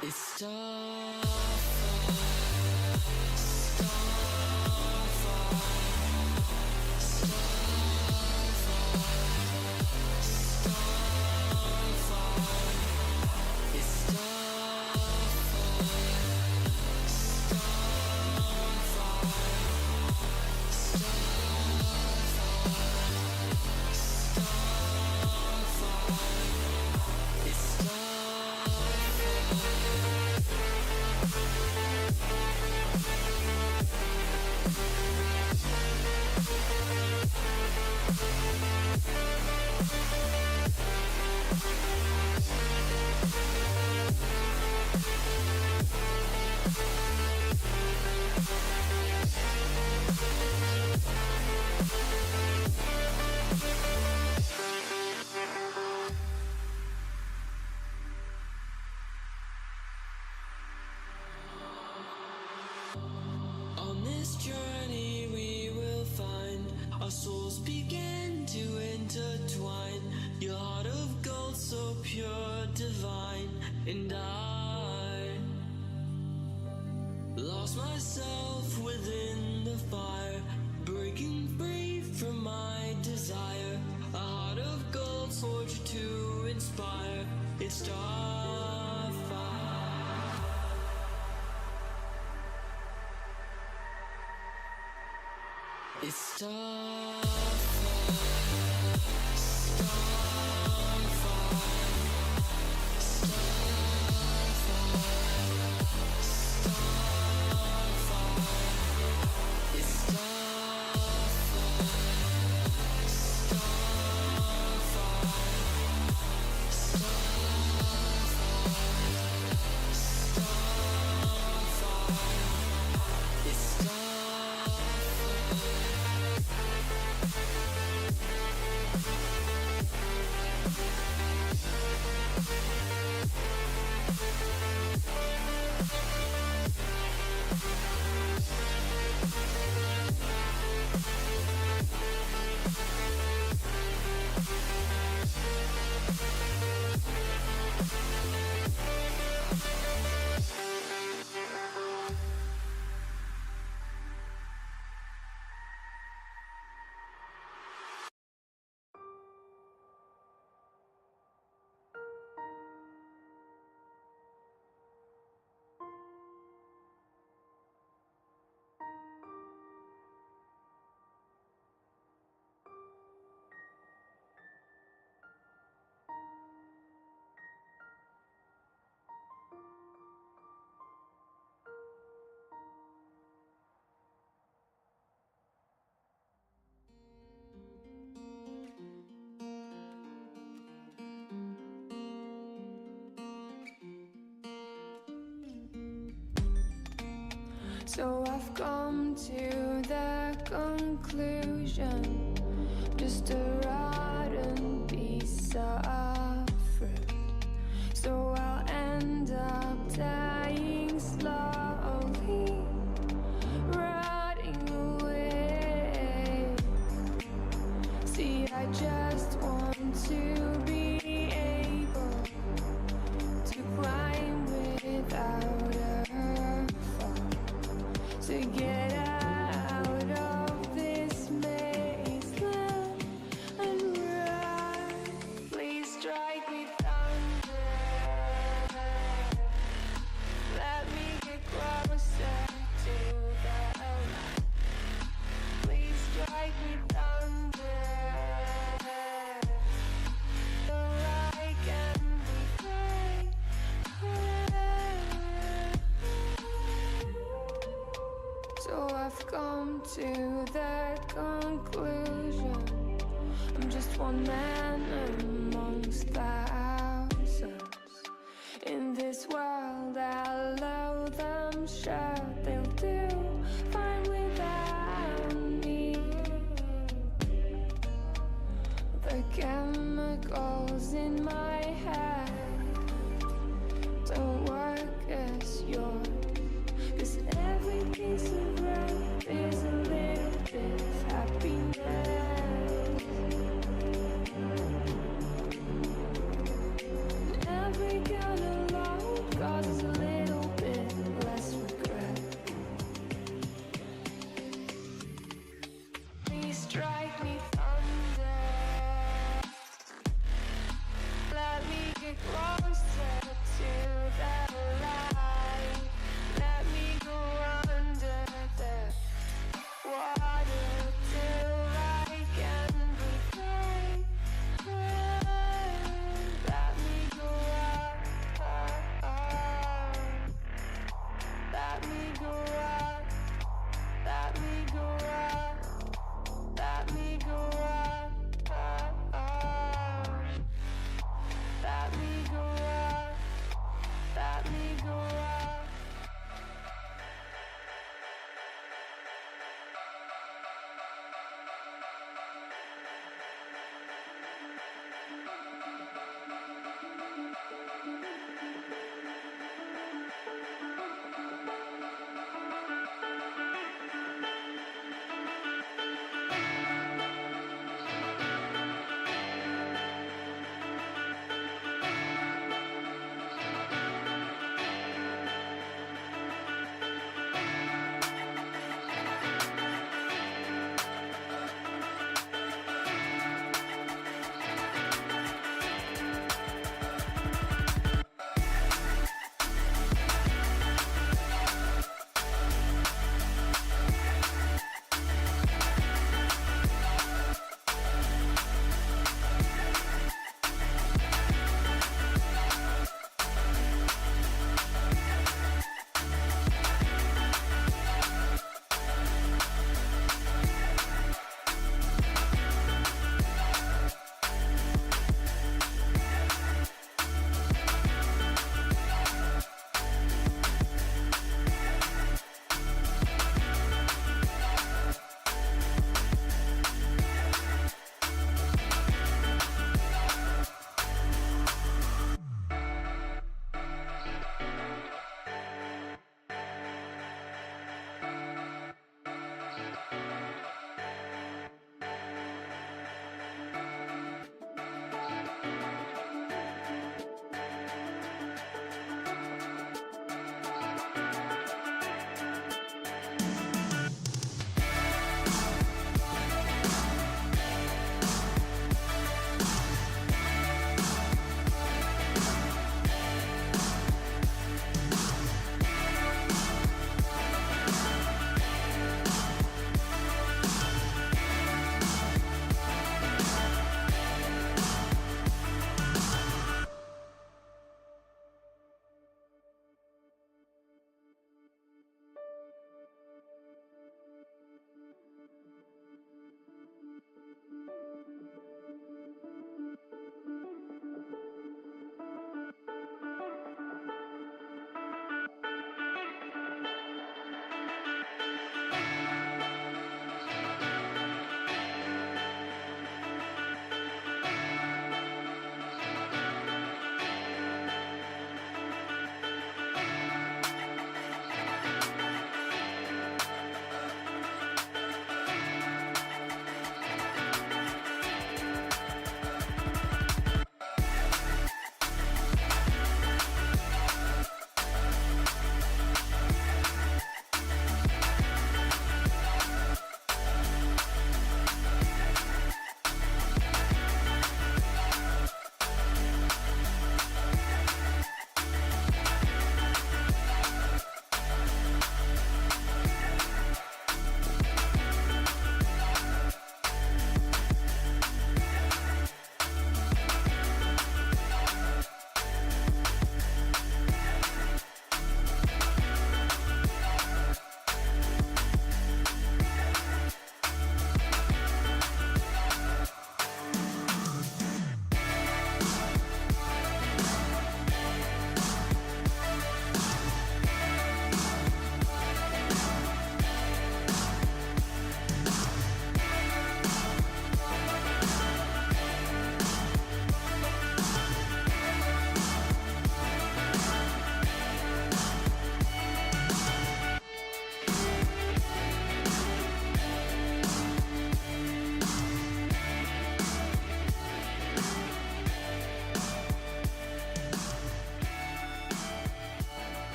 It's on this journey we will find our souls begin to intertwine. Your heart of gold, so pure, divine, and I lost myself within the fire, breaking free from my desire. A heart of gold, forged to inspire. It's starfire. It's starfire. So I've come to the conclusion, just a rotten piece of fruit. So I'll end up dying slowly, rotting away. See, I just want to be able to climb without a fall, to get out of this mazeland and run. Please strike me thunder, let me get closer to the light. Please strike me thunder, so I can be free. So I've come to the conclusion, I'm just one man amongst thousands. In this world I'll allow them, sure they'll do fine without me. The chemicals in my head don't work as yours, 'cause every piece of earth is a little bit of happiness.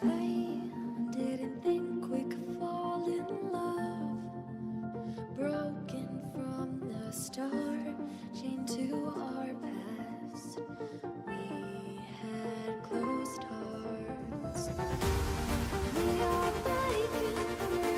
I didn't think we could fall in love. Broken from the start, chained to our past. We had closed hearts. We are breaking free.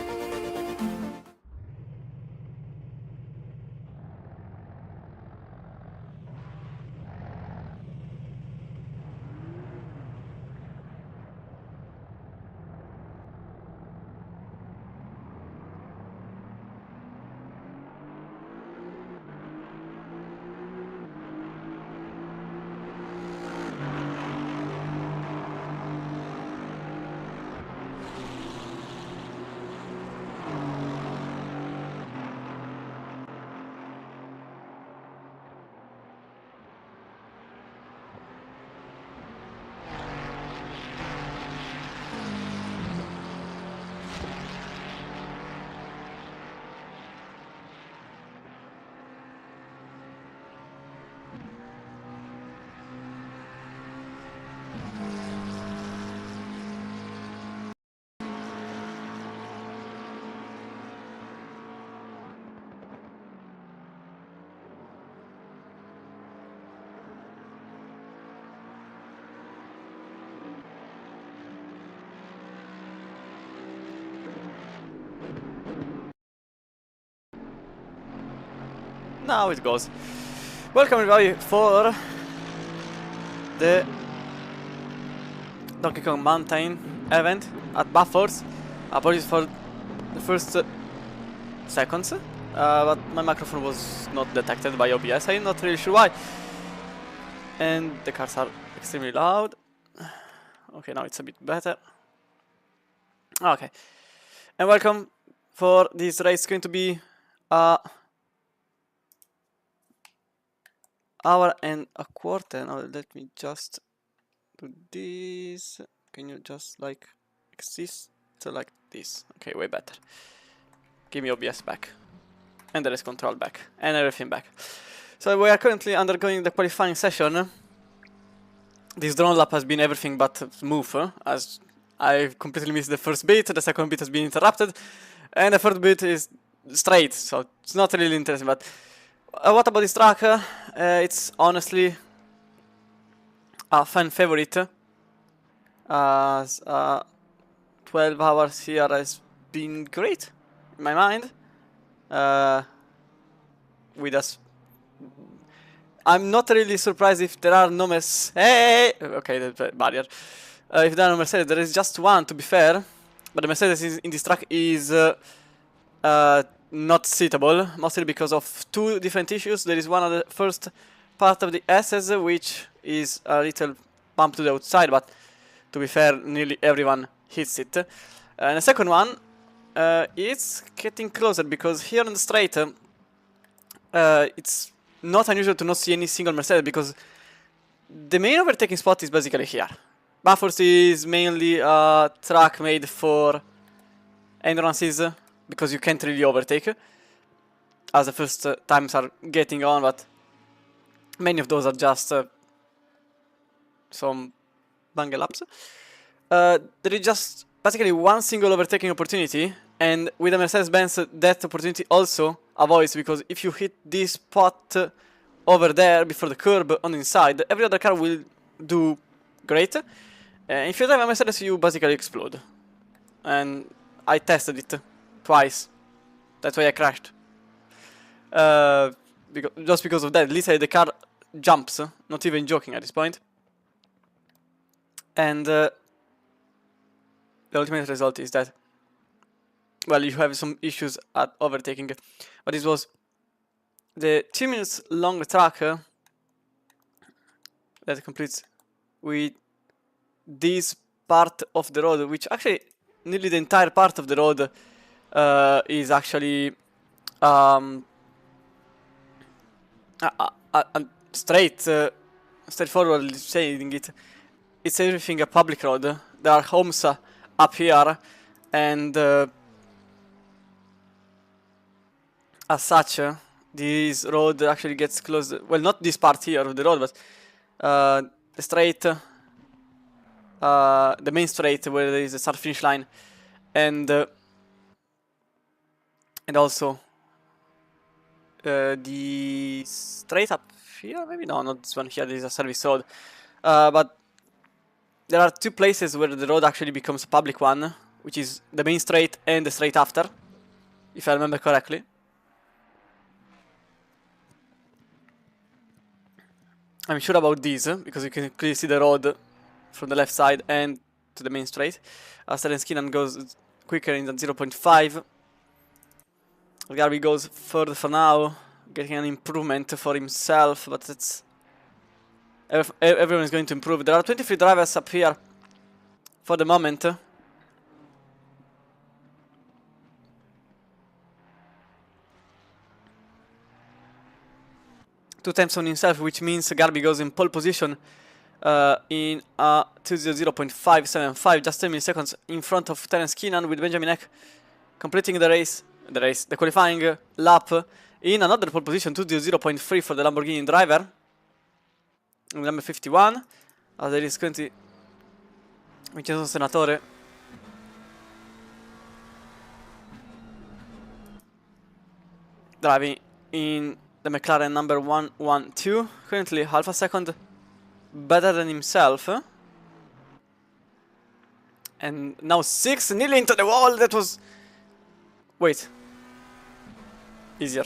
Now it goes. Welcome everybody for the Donkey Kong Mountain event at Buffers. Apologies for the first seconds, but my microphone was not detected by OBS. I'm not really sure why. And the cars are extremely loud. Okay, now it's a bit better. Okay. And welcome for this race. It's going to be hour and a quarter. Now let me just do this. Can you just like exist like this? Okay, way better. Give me OBS back. And the race control back. And everything back. So we are currently undergoing the qualifying session. This drone lap has been everything but smooth, as I completely missed the first bit, the second bit has been interrupted, and the third bit is straight, so it's not really interesting. But what about this track? It's honestly a fan favorite. 12 hours here has been great, in my mind. With us, I'm not really surprised if there are no Hey! Okay, the barrier. If there are no Mercedes, there is just one, to be fair. But the Mercedes in this track is not suitable, mostly because of two different issues. There is one on the first part of the S's, which is a little bump to the outside, but to be fair, nearly everyone hits it. And the second one, it's getting closer, because here on the straight, it's not unusual to not see any single Mercedes, because the main overtaking spot is basically here. Buffers is mainly a track made for endurances, because you can't really overtake, as the first times are getting on, but many of those are just some bungle ups. There is just basically one single overtaking opportunity, and with a Mercedes-Benz that opportunity also avoids, because if you hit this spot over there before the curb on the inside, every other car will do great. If you drive a Mercedes, you basically explode. And I tested it twice. That's why I crashed. Just because of that. Literally the car jumps, not even joking at this point. And the ultimate result is that, well, you have some issues at overtaking. But this was the 2 minutes long track that completes with this part of the road, which actually nearly the entire part of the road is actually straightforward saying it. It's everything a public road. There are homes up here, and as such, this road actually gets closed. Well, not this part here of the road, but the straight the main straight where there is a start finish line, and also the straight up here, maybe no, not this one here. This is a service road, but there are two places where the road actually becomes a public one, which is the main straight and the straight after, if I remember correctly. I'm sure about these because you can clearly see the road from the left side and to the main straight. Skinan goes quicker in the 0.5. Garby goes further for now, getting an improvement for himself, but it's everyone is going to improve. There are 23 drivers up here for the moment. 2 times on himself, which means Garby goes in pole position in 2:00.575, just 10 milliseconds in front of Terence Keenan, with Benjamin Eck completing the qualifying lap in another pole position, 2:00.3 for the Lamborghini driver. Number 51, there is currently Vincenzo Senatore. Driving in the McLaren number 112, currently half a second better than himself. And now 6, nearly into the wall. That was... Wait. Easier.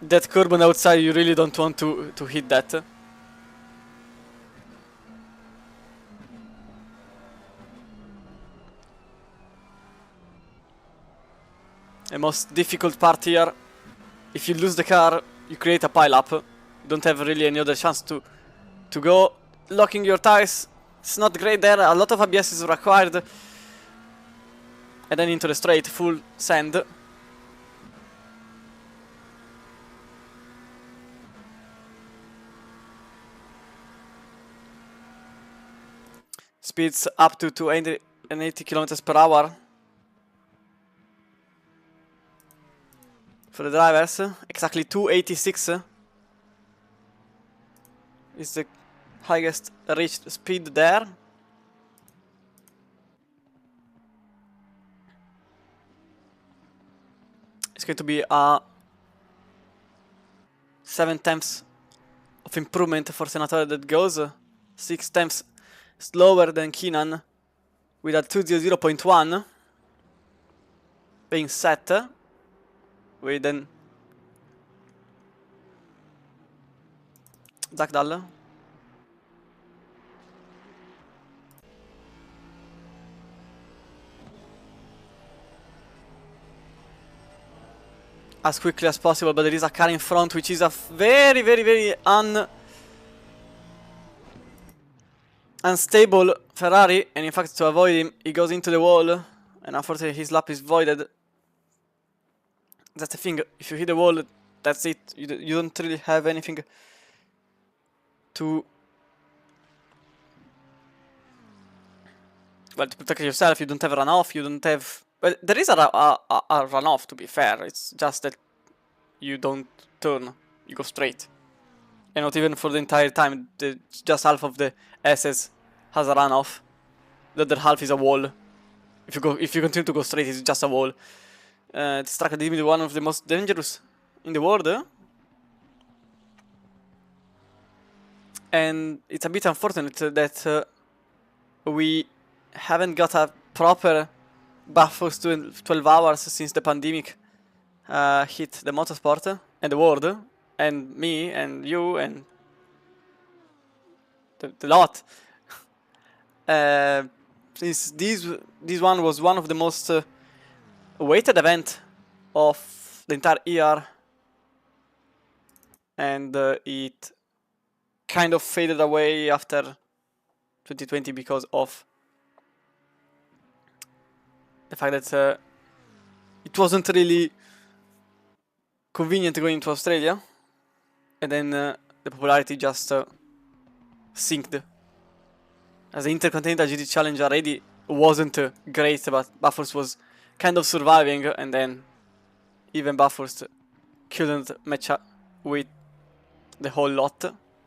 That curb on the outside, you really don't want to hit that. The most difficult part here, if you lose the car, you create a pile-up. You don't have really any other chance to go. Locking your tires, it's not great there, a lot of ABS is required. And then into the straight, full sand. Speeds up to 280 kilometers per hour. For the drivers, exactly 286 is the highest reached speed there. It's going to be a 7 times of improvement for Senatore that goes 6 times slower than Keenan with a 2:00.1 being set. We then Zach Dahl. As quickly as possible, but there is a car in front which is a very unstable Ferrari, and in fact to avoid him he goes into the wall, and unfortunately his lap is voided. That's the thing, if you hit the wall, that's it. You don't really have anything to... Well, to protect yourself. You don't have a runoff, you don't have... Well, there is a runoff, to be fair. It's just that you don't turn, you go straight. And not even for the entire time. Just half of the SS has a runoff. The other half is a wall. If you continue to go straight, it's just a wall. This track is one of the most dangerous in the world. And it's a bit unfortunate that we haven't got a proper buffer to 12 hours since the pandemic hit the motorsport and the world, and me and you and the lot. Since this one was one of the most awaited event of the entire year, and it kind of faded away after 2020 because of the fact that it wasn't really convenient going to Australia, and then the popularity just sinked. As the Intercontinental GT Challenge already wasn't great, but Bathurst was kind of surviving, and then even Bathurst couldn't match up with the whole lot,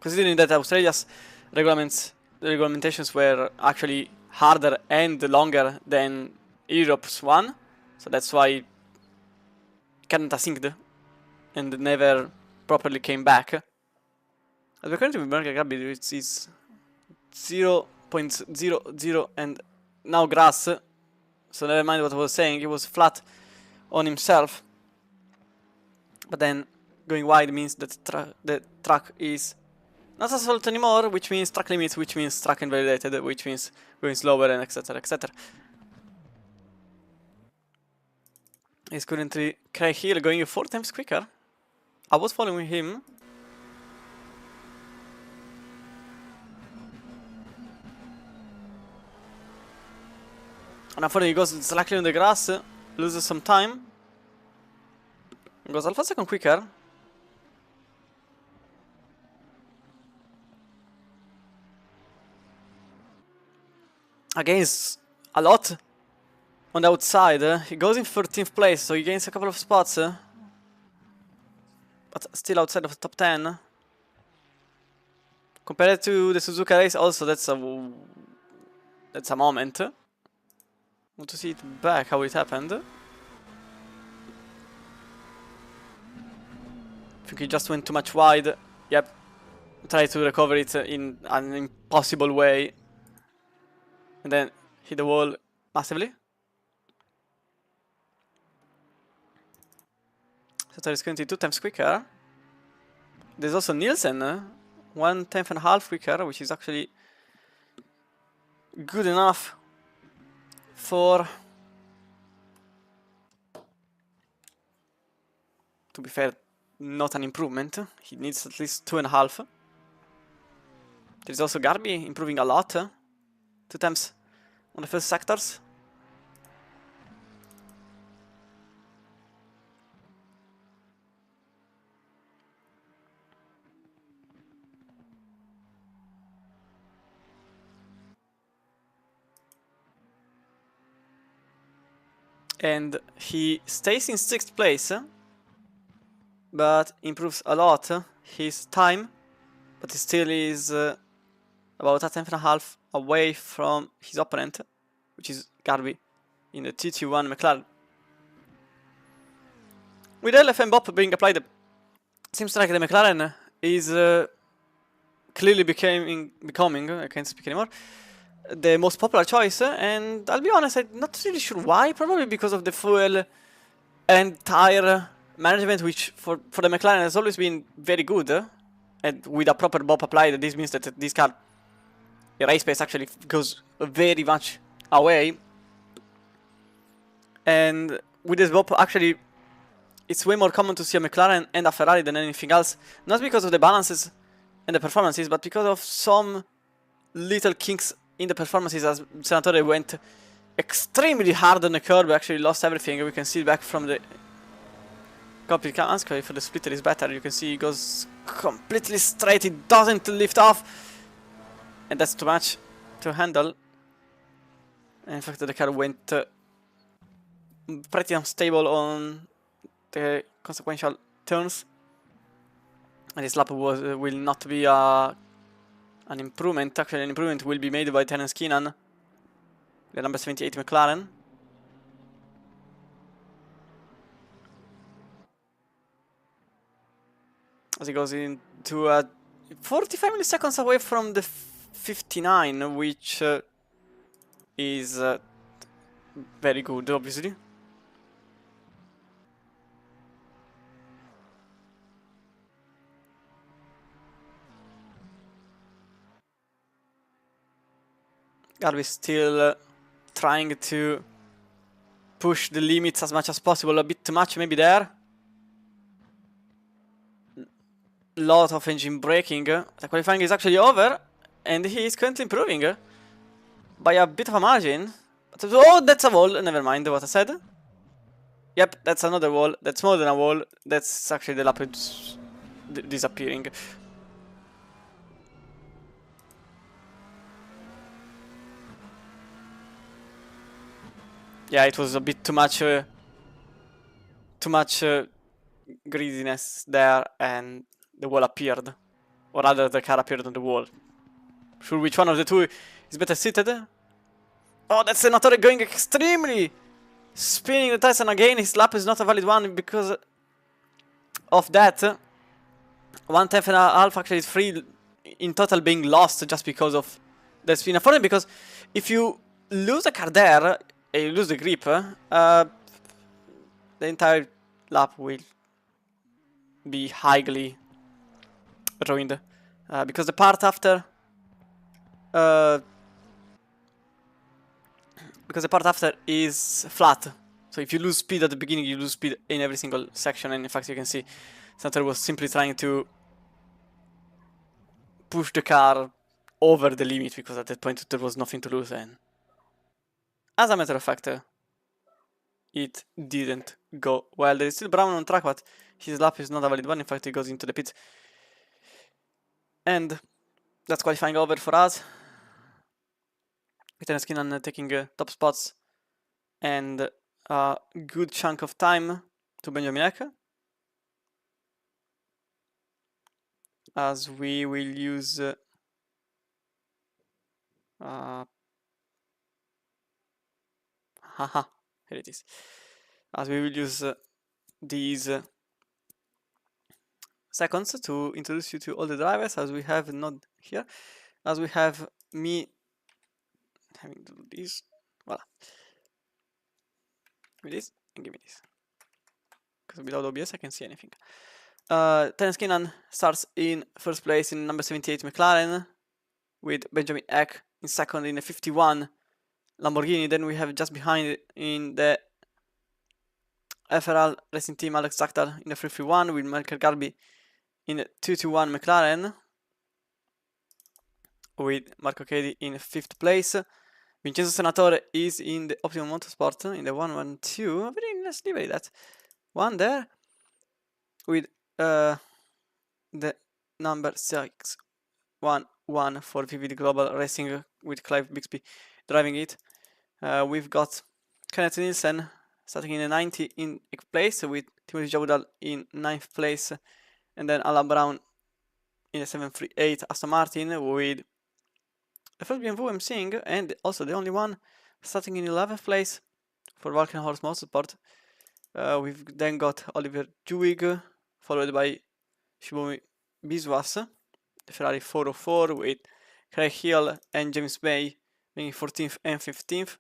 considering that Australia's regulamentations were actually harder and longer than Europe's one, so that's why Canada synced and never properly came back. As we're currently with American Gabby, which is 0.00 and now grass, so never mind what I was saying, he was flat on himself. But then going wide means that the track is not asphalt anymore, which means track limits, which means track invalidated, which means going slower and etc, etc. He's currently Craig Hill going 4 times quicker. I was following him. And unfortunately he goes slightly on the grass, loses some time. Goes half a second quicker. Against a lot on the outside. He goes in 13th place, so he gains a couple of spots. But still outside of the top 10. Compared to the Suzuka race also, that's a moment. Want to see it back, how it happened. I think he just went too much wide. Yep. Tried to recover it in an impossible way. And then hit the wall massively. So is currently 2 times quicker. There's also Nielsen, 1/10.5 quicker, which is actually good enough for, to be fair, not an improvement. He needs at least 2.5. There's also Garby improving a lot. 2 times on the first sectors. And he stays in 6th place, but improves a lot his time, but he still is about a 10.5 away from his opponent, which is Garby in the TT1 McLaren. With LFM BOP being applied, seems like the McLaren is clearly becoming, I can't speak anymore, the most popular choice, and I'll be honest, I'm not really sure why. Probably because of the fuel and tire management, which for the McLaren has always been very good, and with a proper BOP applied, this means that this car, the race pace actually goes very much away. And with this BOP, actually, it's way more common to see a McLaren and a Ferrari than anything else, not because of the balances and the performances, but because of some little kinks in the performances, as Senatore went extremely hard on the curb, actually lost everything. We can see back from the cockpit cam, for the splitter is better. You can see he goes completely straight, it doesn't lift off, and that's too much to handle. And in fact, the car went pretty unstable on the consequential turns, and this lap will not be an improvement. Actually, an improvement will be made by Terence Keenan, the number 78 McLaren. As he goes into 45 milliseconds away from the 59, which is very good, obviously. Garby still trying to push the limits as much as possible, a bit too much maybe there. Lot of engine braking. The qualifying is actually over, and he is currently improving by a bit of a margin. But, oh, that's a wall. Never mind what I said. Yep, that's another wall. That's more than a wall. That's actually the lap disappearing. Yeah, it was a bit too much greediness there, and the wall appeared. Or rather, the car appeared on the wall. Sure, which one of the two is better seated? Oh, that's Senatore going extremely! Spinning the tires, and again his lap is not a valid one because of that. 1/10 and a half actually is free in total being lost just because of the spin. Unfortunately, because if you lose a car there, and you lose the grip, the entire lap will be highly ruined. Because the part after is flat. So if you lose speed at the beginning, you lose speed in every single section, and in fact you can see Santor was simply trying to push the car over the limit because at that point there was nothing to lose, and as a matter of fact it didn't go well. There is still Brown on track, but his lap is not a valid one. In fact, he goes into the pit, and that's qualifying over for us. With Skinan taking top spots and a good chunk of time to Benjamin Eck, as we will use haha, here it is. As we will use these seconds to introduce you to all the drivers, as we have not here, as we have me having to do this, voila. Give me this and give me this, because without OBS I can't see anything. Terence Keenan starts in first place in number 78 McLaren, with Benjamin Eck in second in the 51 Lamborghini. Then we have just behind it in the FRL Racing Team Alex Zakhtar in the 331, with Michael Garby in the 221 McLaren, with Marco Cady in 5th place. Vincenzo Senatore is in the Optimum Motorsport in the 112. Very nice livery, that one there, with the number 611 for VVD Global Racing, with Clive Bixby driving it. We've got Kenneth Nielsen starting in the 90 in 8th place, with Timothy Jabudal in 9th place, and then Alan Brown in the 738 Aston Martin, with the first BMW I'm seeing, and also the only one, starting in 11th place for Valkenhorst Motorsport. We've then got Oliver Juwig, followed by Shibomi Biswas, the Ferrari 404, with Craig Hill and James May being 14th and 15th.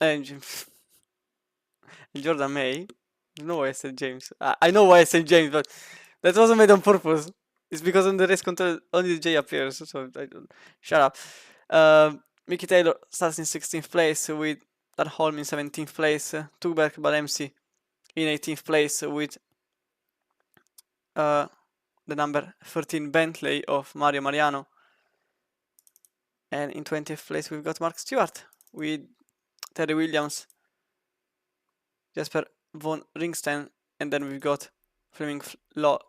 And Jordan May. I know why I said James. I know why I said James, but that wasn't made on purpose. It's because on the race control only the J appears, so I don't. Shut up. Mickey Taylor starts in 16th place, with Dan Holm in 17th place, Tuberk Balemsi in 18th place, with the number 13 Bentley of Mario Mariano. And in 20th place we've got Mark Stewart, with Terry Williams, Jesper von Ringstein, and then we've got Fleming Lloyd,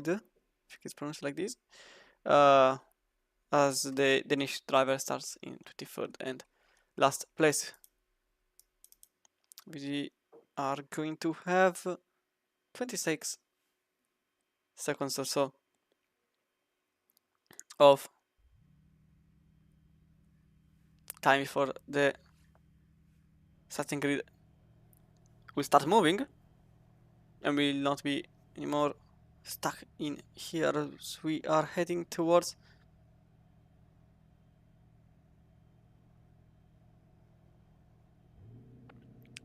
if it's pronounced like this, as the Danish driver starts in 23rd and last place. We are going to have 26 seconds or so of time before the starting grid will start moving, and will not be anymore stuck in here, as we are heading towards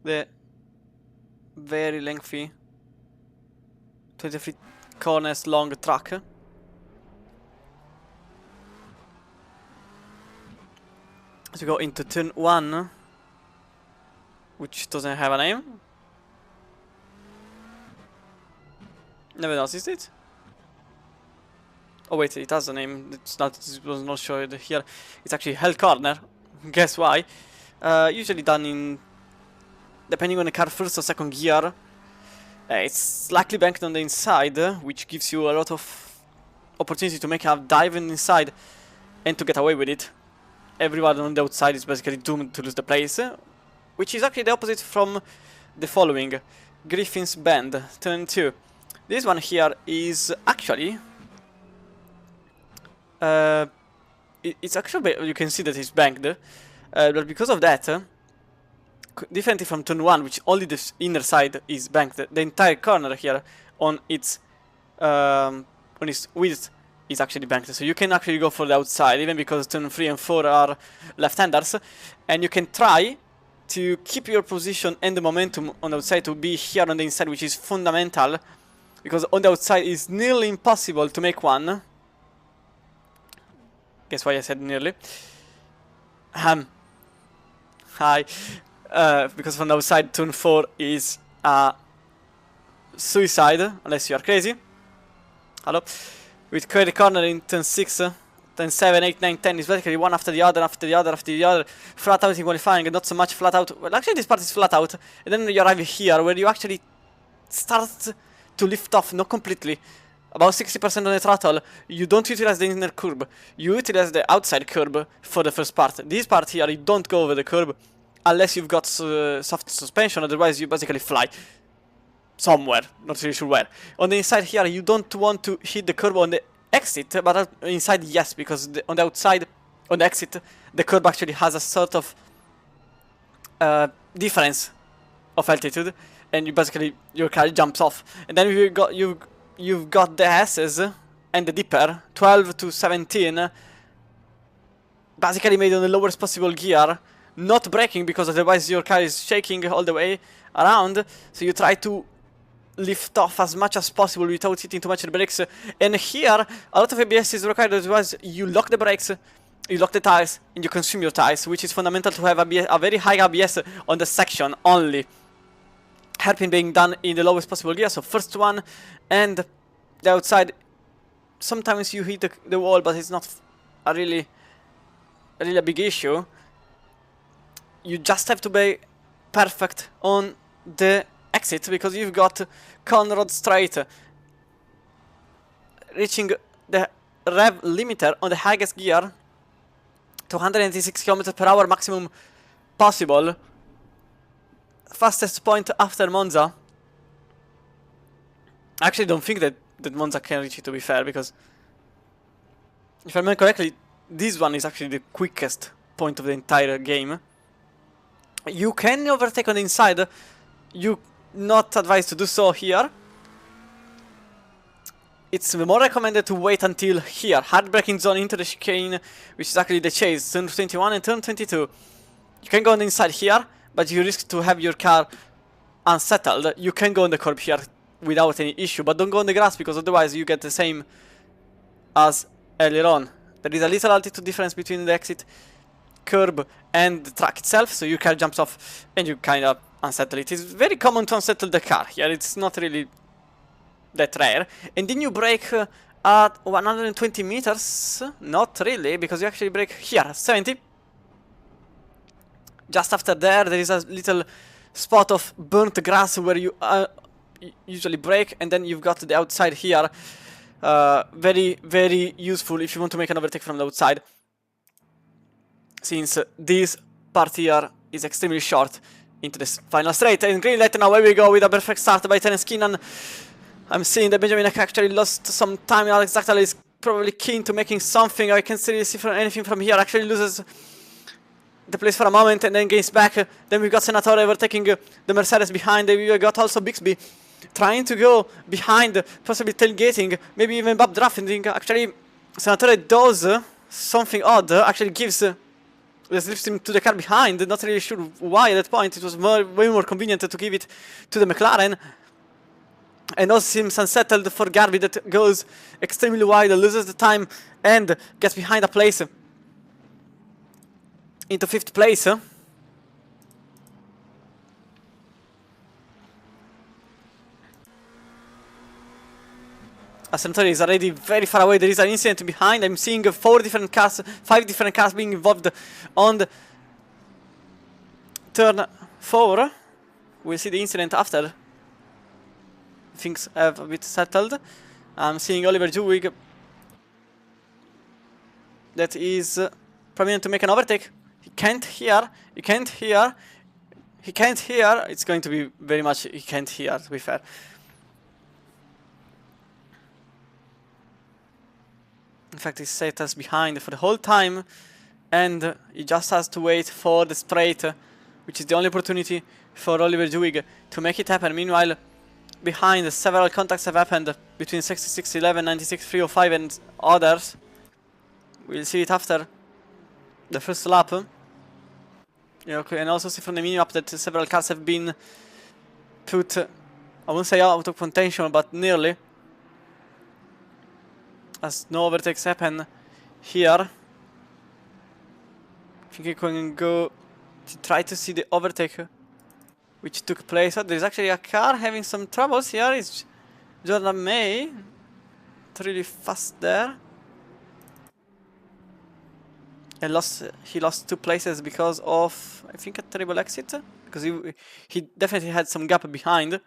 the very lengthy 23 corners long track. As we go into turn 1, which doesn't have a name. Never noticed it. Oh wait, it has a name. It's not. It was not showed here. It's actually Hell Corner. Guess why? Usually done in, depending on the car, first or second gear. It's slightly banked on the inside, which gives you a lot of opportunity to make a dive inside and to get away with it. Everyone on the outside is basically doomed to lose the place, which is actually the opposite from the following: Griffin's Bend, turn 2. This one here is actually it's actually, you can see that it's banked, but because of that, differently from turn 1, which only the inner side is banked, the entire corner here on its width is actually banked. So you can actually go for the outside, even because turn 3 and 4 are left-handers, and you can try to keep your position and the momentum on the outside to be here on the inside, which is fundamental, because on the outside it's nearly impossible to make one. Guess why I said nearly? Hi. Because from the outside, turn 4 is suicide, unless you are crazy. Hello. With carry corner in turn 6, turn 7, 8, 9, 10 is basically one after the other, after the other, after the other. Flat out in qualifying, not so much flat out. Well, actually this part is flat out. And then you arrive here, where you actually start to lift off, not completely. About 60% on the throttle. You don't utilize the inner curb. You utilize the outside curb for the first part. This part here, you don't go over the curb unless you've got soft suspension, otherwise you basically fly somewhere, not really sure where. On the inside here, you don't want to hit the curb on the exit, but inside yes, because on the outside, on the exit, the curb actually has a sort of difference of altitude, and you basically, your car jumps off. And then you've got the S's and the dipper, 12 to 17, basically made on the lowest possible gear, not braking because otherwise your car is shaking all the way around, so you try to lift off as much as possible without hitting too much the brakes. And here, a lot of ABS is required, otherwise you lock the brakes, you lock the tires, and you consume your tires, which is fundamental to have a very high ABS on the section only. Hairpin being done in the lowest possible gear, so first one, and the outside, sometimes you hit the wall, but it's not a really a big issue. You just have to be perfect on the exit, because you've got Conrod straight. Reaching the rev limiter on the highest gear to 186 km per hour maximum possible. Fastest point after Monza. I actually don't think that Monza can reach it, to be fair, because if I remember correctly, this one is actually the quickest point of the entire game. You can overtake on the inside. You not advised to do so here. It's more recommended to wait until here. Hard braking zone into the chicane, which is actually the chase. Turn 21 and turn 22. You can go on the inside here, but you risk to have your car unsettled. You can go on the curb here without any issue, but don't go on the grass, because otherwise you get the same as earlier on. There is a little altitude difference between the exit curb and the track itself, so your car jumps off and you kind of unsettle it. It's very common to unsettle the car here, it's not really that rare. And then you brake at 120 meters, not really, because you actually brake here, 70. Just after there is a little spot of burnt grass where you usually brake, and then you've got the outside here. Very useful if you want to make an overtake from the outside, since this part here is extremely short into this final straight. And green light now, away we go with a perfect start by Terence Keenan. I'm seeing that Benjamin actually lost some time. Alex Zachtal is probably keen to making something. I can't really see anything from here. Actually loses the place for a moment and then gains back. Then we've got Senatore overtaking the Mercedes behind. We've got also Bixby trying to go behind, possibly tailgating, maybe even Bob drafting. Actually, Senatore does something odd. Actually gives lifts him to the car behind. Not really sure why at that point. It was way more convenient to give it to the McLaren. And also seems unsettled for Garby, that goes extremely wide, loses the time, and gets behind a place into 5th place. Assetto is already very far away. There is an incident behind. I'm seeing 5 different cars being involved on the turn 4. We'll see the incident after things have a bit settled. I'm seeing Oliver Jewig that is prominent to make an overtake. He can't hear. He can't hear. He can't hear. It's going to be very much he can't hear, to be fair. In fact, he set us behind for the whole time, and he just has to wait for the straight, which is the only opportunity for Oliver Dewey to make it happen. Meanwhile, behind, several contacts have happened between 6611, 96.305 and others. We'll see it after the first lap. You can also see from the mini-map that several cars have been put, I won't say out of contention, but nearly, as no overtakes happen here. I think you can go to try to see the overtake which took place. Oh, there's actually a car having some troubles here. It's Jordan May. It's really fast there. And he lost 2 places because of, I think, a terrible exit. Because he definitely had some gap behind.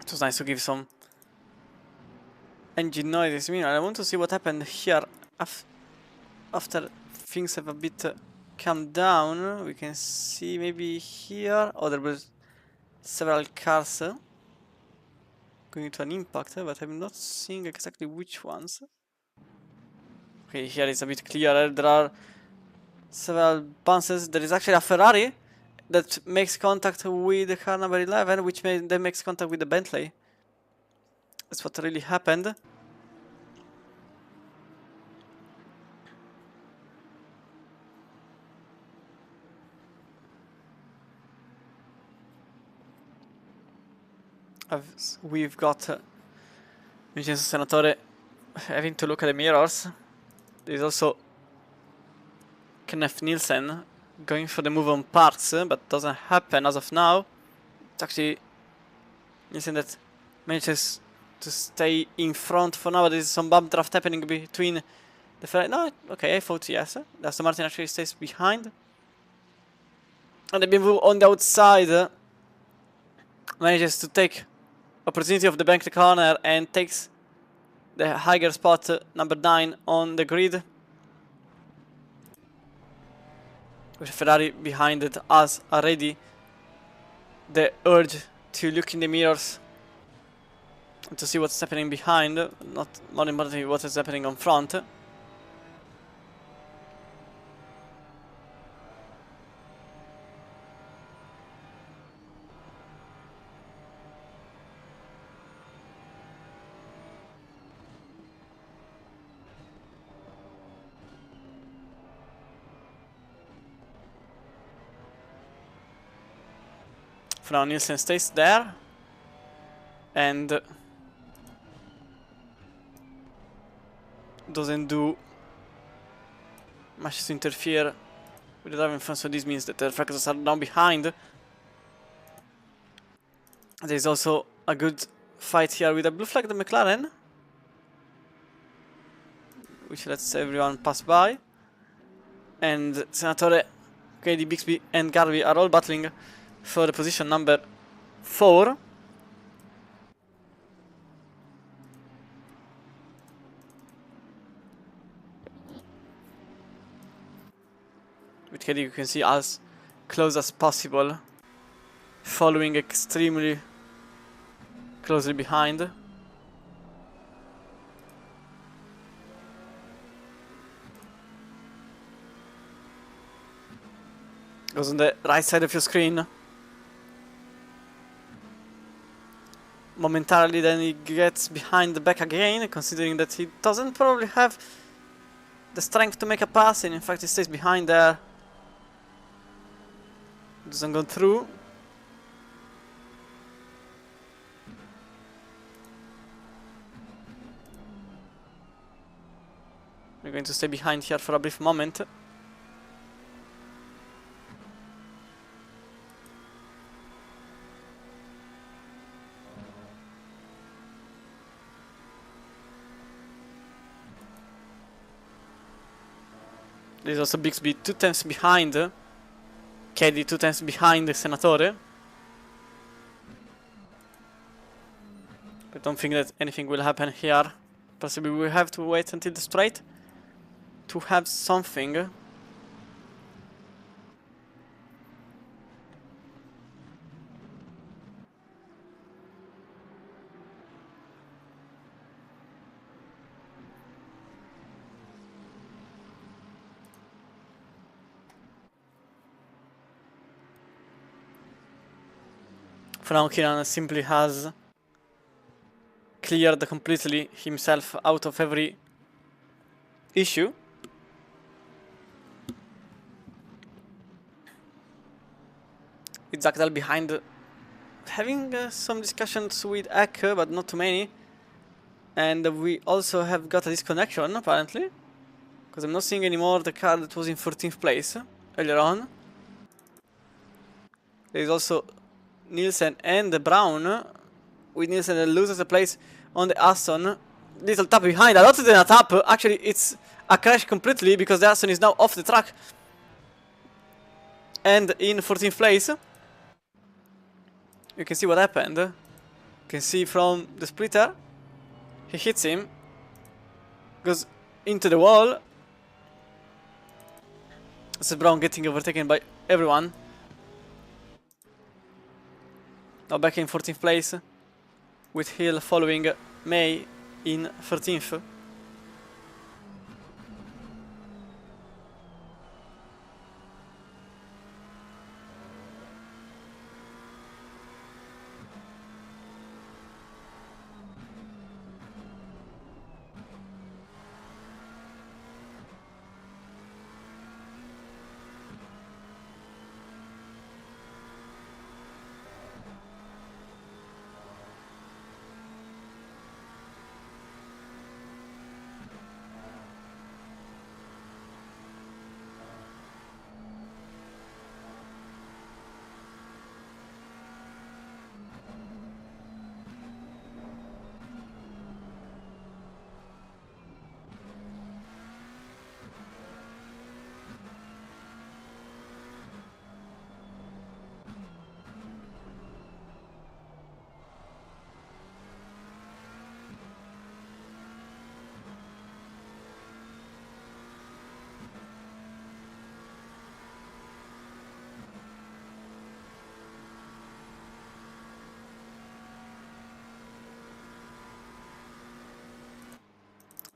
It was nice to give some engine noises. Meanwhile, I want to see what happened here after things have a bit calmed down. We can see maybe here. Oh, there were several cars going to an impact, but I'm not seeing exactly which ones. Okay, here it's a bit clearer. There are several bounces. There is actually a Ferrari that makes contact with the car number 11, which then makes contact with the Bentley. That's what really happened. We've got Vincenzo Senatore having to look at the mirrors. There's also Kenneth Nielsen going for the move on parts, but doesn't happen as of now. It's actually Nielsen that manages to stay in front for now. There's some bump draft happening between the Ferrari. No, okay, I thought yes. The Aston Martin actually stays behind. And the BMW on the outside manages to take opportunity of the banked corner and takes the higher spot, number 9 on the grid. With Ferrari behind it as already the urge to look in the mirrors and to see what's happening behind, not more importantly what is happening on front. For now, Nielsen stays there and doesn't do much to interfere with the drive in front, so this means that the rFactors are now behind. There's also a good fight here with a blue flag, the McLaren, which lets everyone pass by. And Senatore, KD, Bixby and Garvey are all battling for the position number 4. With KD you can see as close as possible, following extremely closely behind. Goes on the right side of your screen. Momentarily, then he gets behind the back again, considering that he doesn't probably have the strength to make a pass, and in fact he stays behind there. Doesn't go through. We're going to stay behind here for a brief moment. There's also Bixby 2 times behind. Caddy 2 times behind the Senatore. I don't think that anything will happen here. Possibly we have to wait until the straight to have something. For now, Kieran simply has cleared completely himself out of every issue. It's Zagdal behind, having some discussions with Ek, but not too many. And we also have got a disconnection, apparently. Because I'm not seeing anymore the car that was in 14th place earlier on. There is also Nielsen and Brown. With Nielsen that loses the place on the Aston. Little tap behind, a lot than a tap. Actually, it's a crash completely because the Aston is now off the track. And in 14th place. You can see what happened. You can see from the splitter. He hits him. Goes into the wall. This is Brown getting overtaken by everyone. Now back in 14th place. With Hill following May in 13th.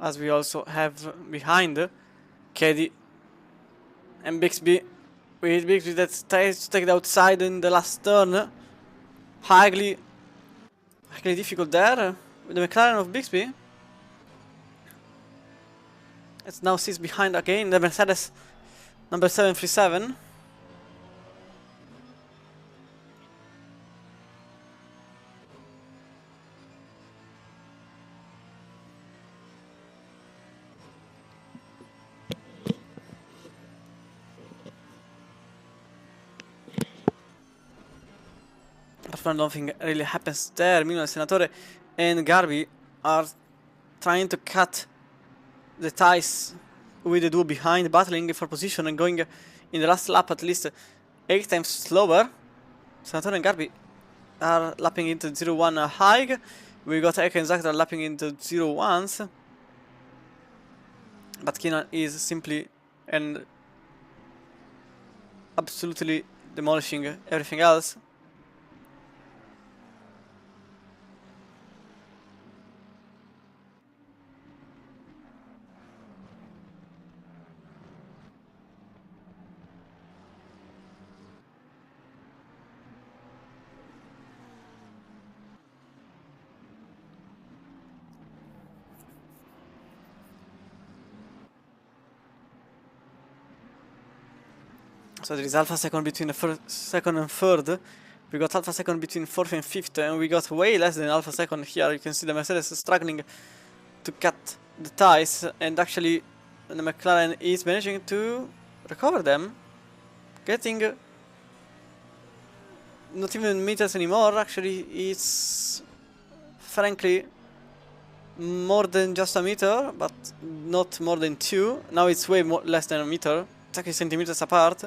As we also have behind Caddy and Bixby. With Bixby that tries to take the outside in the last turn. Highly difficult there with the McLaren of Bixby. It now sits behind again the Mercedes number 737. But nothing really happens there. Meanwhile, Senatore and Garbi are trying to cut the ties with the duo behind, battling for position and going in the last lap at least 8 times slower. Senatore and Garbi are lapping into 0-1 high. We got Eka and Zagdal lapping into 0-1s. But Keenan is simply and absolutely demolishing everything else. So there is alpha second between the first, second and third. We got alpha second between fourth and fifth, and we got way less than alpha second here. You can see the Mercedes is struggling to cut the ties, and actually the McLaren is managing to recover them, getting not even meters anymore. Actually, it's frankly more than just a meter, but not more than 2. Now it's way more, less than a meter. It's actually centimeters apart.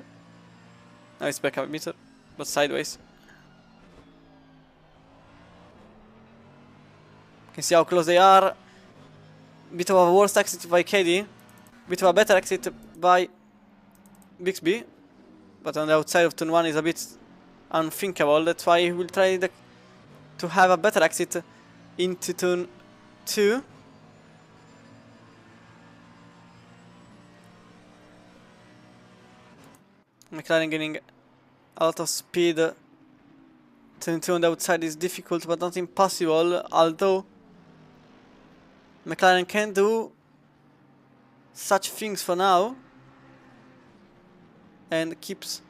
Now it's back a meter, but sideways. You can see how close they are. Bit of a worse exit by KD. Bit of a better exit by Bixby. But on the outside of turn 1 is a bit unthinkable. That's why we'll try to have a better exit into turn 2. McLaren gaining a lot of speed. Turn 2 on the outside is difficult but not impossible, although McLaren can do such things for now and keeps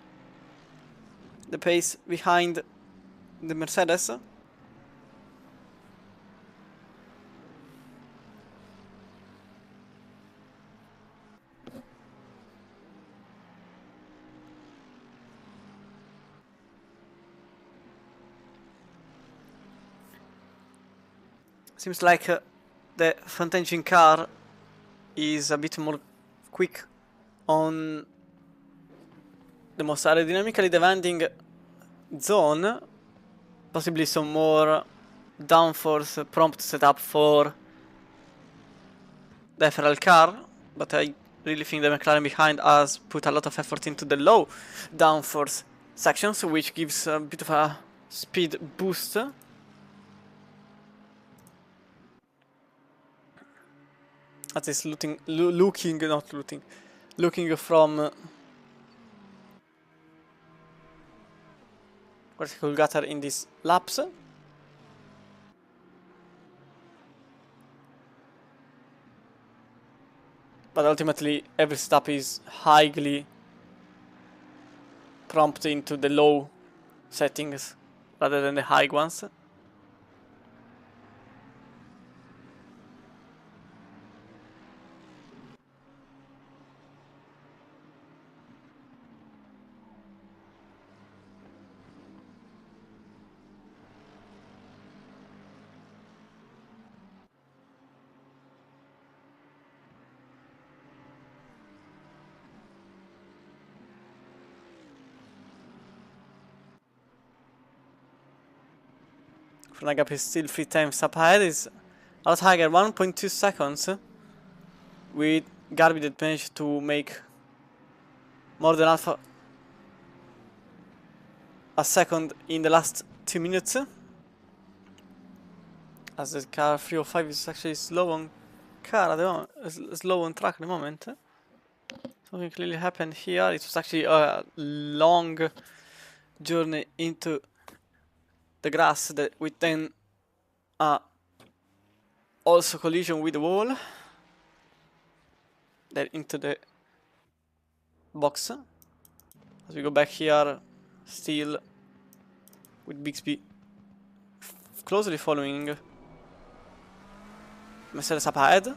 the pace behind the Mercedes. Seems like the front engine car is a bit more quick on the most aerodynamically demanding zone. Possibly some more downforce prompt setup for the FRL car, but I really think the McLaren behind has put a lot of effort into the low downforce sections, which gives a bit of a speed boost. That is looking from vertical gutter in these laps. But ultimately every step is highly prompt into the low settings rather than the high ones. Gap is still 3 times up ahead, is a lot higher, 1.2 seconds, with Garby that managed to make more than half a second in the last 2 minutes. As the car 305 is actually slow on car at the moment, slow on track at the moment. Something clearly happened here. It was actually a long journey into the grass that with then also collision with the wall, then into the box. As we go back here, still with Bixby closely following Mercedes up ahead.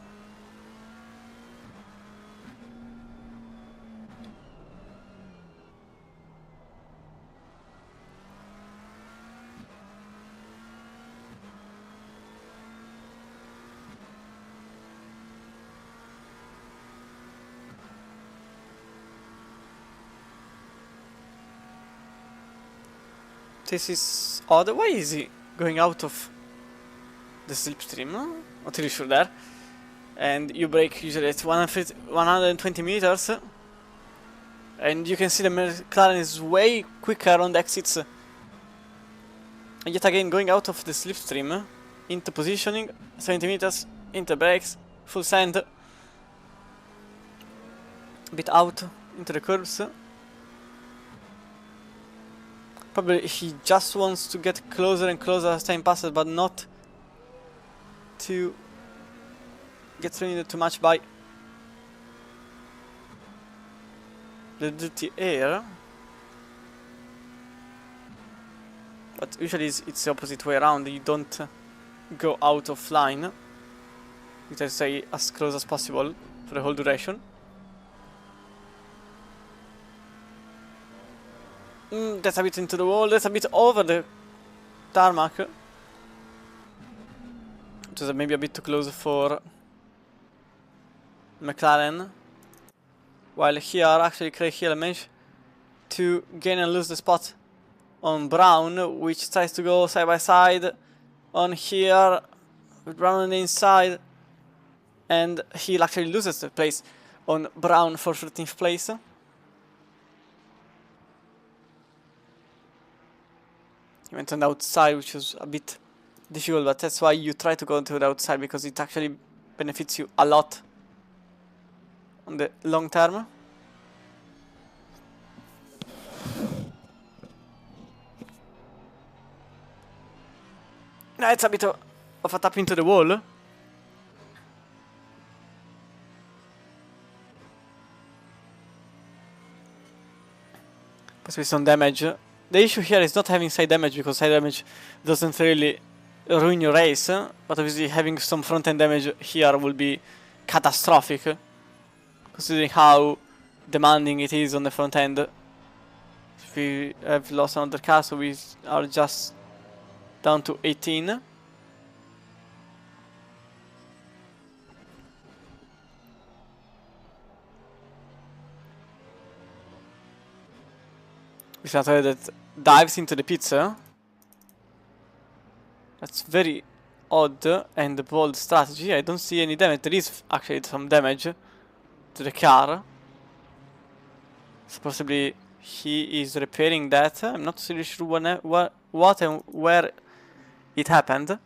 This is odd. Why is he going out of the slipstream? Not really sure there. And you brake usually at 120 meters. And you can see the McLaren is way quicker on the exits. And yet again going out of the slipstream into positioning, 70 meters, into brakes, full send. A bit out into the curves. Probably he just wants to get closer and closer as time passes, but not to get ruined too much by the dirty air. but usually it's the opposite way around. You don't go out of line. You try to stay as close as possible for the whole duration. That's a bit into the wall. That's a bit over the tarmac. Which is maybe a bit too close for McLaren. While here, actually, Craig Hill managed to gain and lose the spot on Brown, which tries to go side by side on here with Brown on the inside, and Hill actually loses the place on Brown for 13th place. He went on the outside, which was a bit difficult, but that's why you try to go to the outside, because it actually benefits you a lot on the long term. It's a bit of a tap into the wall. Possibly some damage. The issue here is not having side damage, because side damage doesn't really ruin your race, but obviously having some front end damage here will be catastrophic, considering how demanding it is on the front end. We have lost another car, so we are just down to 18. We started that dives into the pits. That's very odd and bold strategy. I don't see any damage. There is actually some damage to the car. So possibly he is repairing that. I'm not really sure what and where it happened.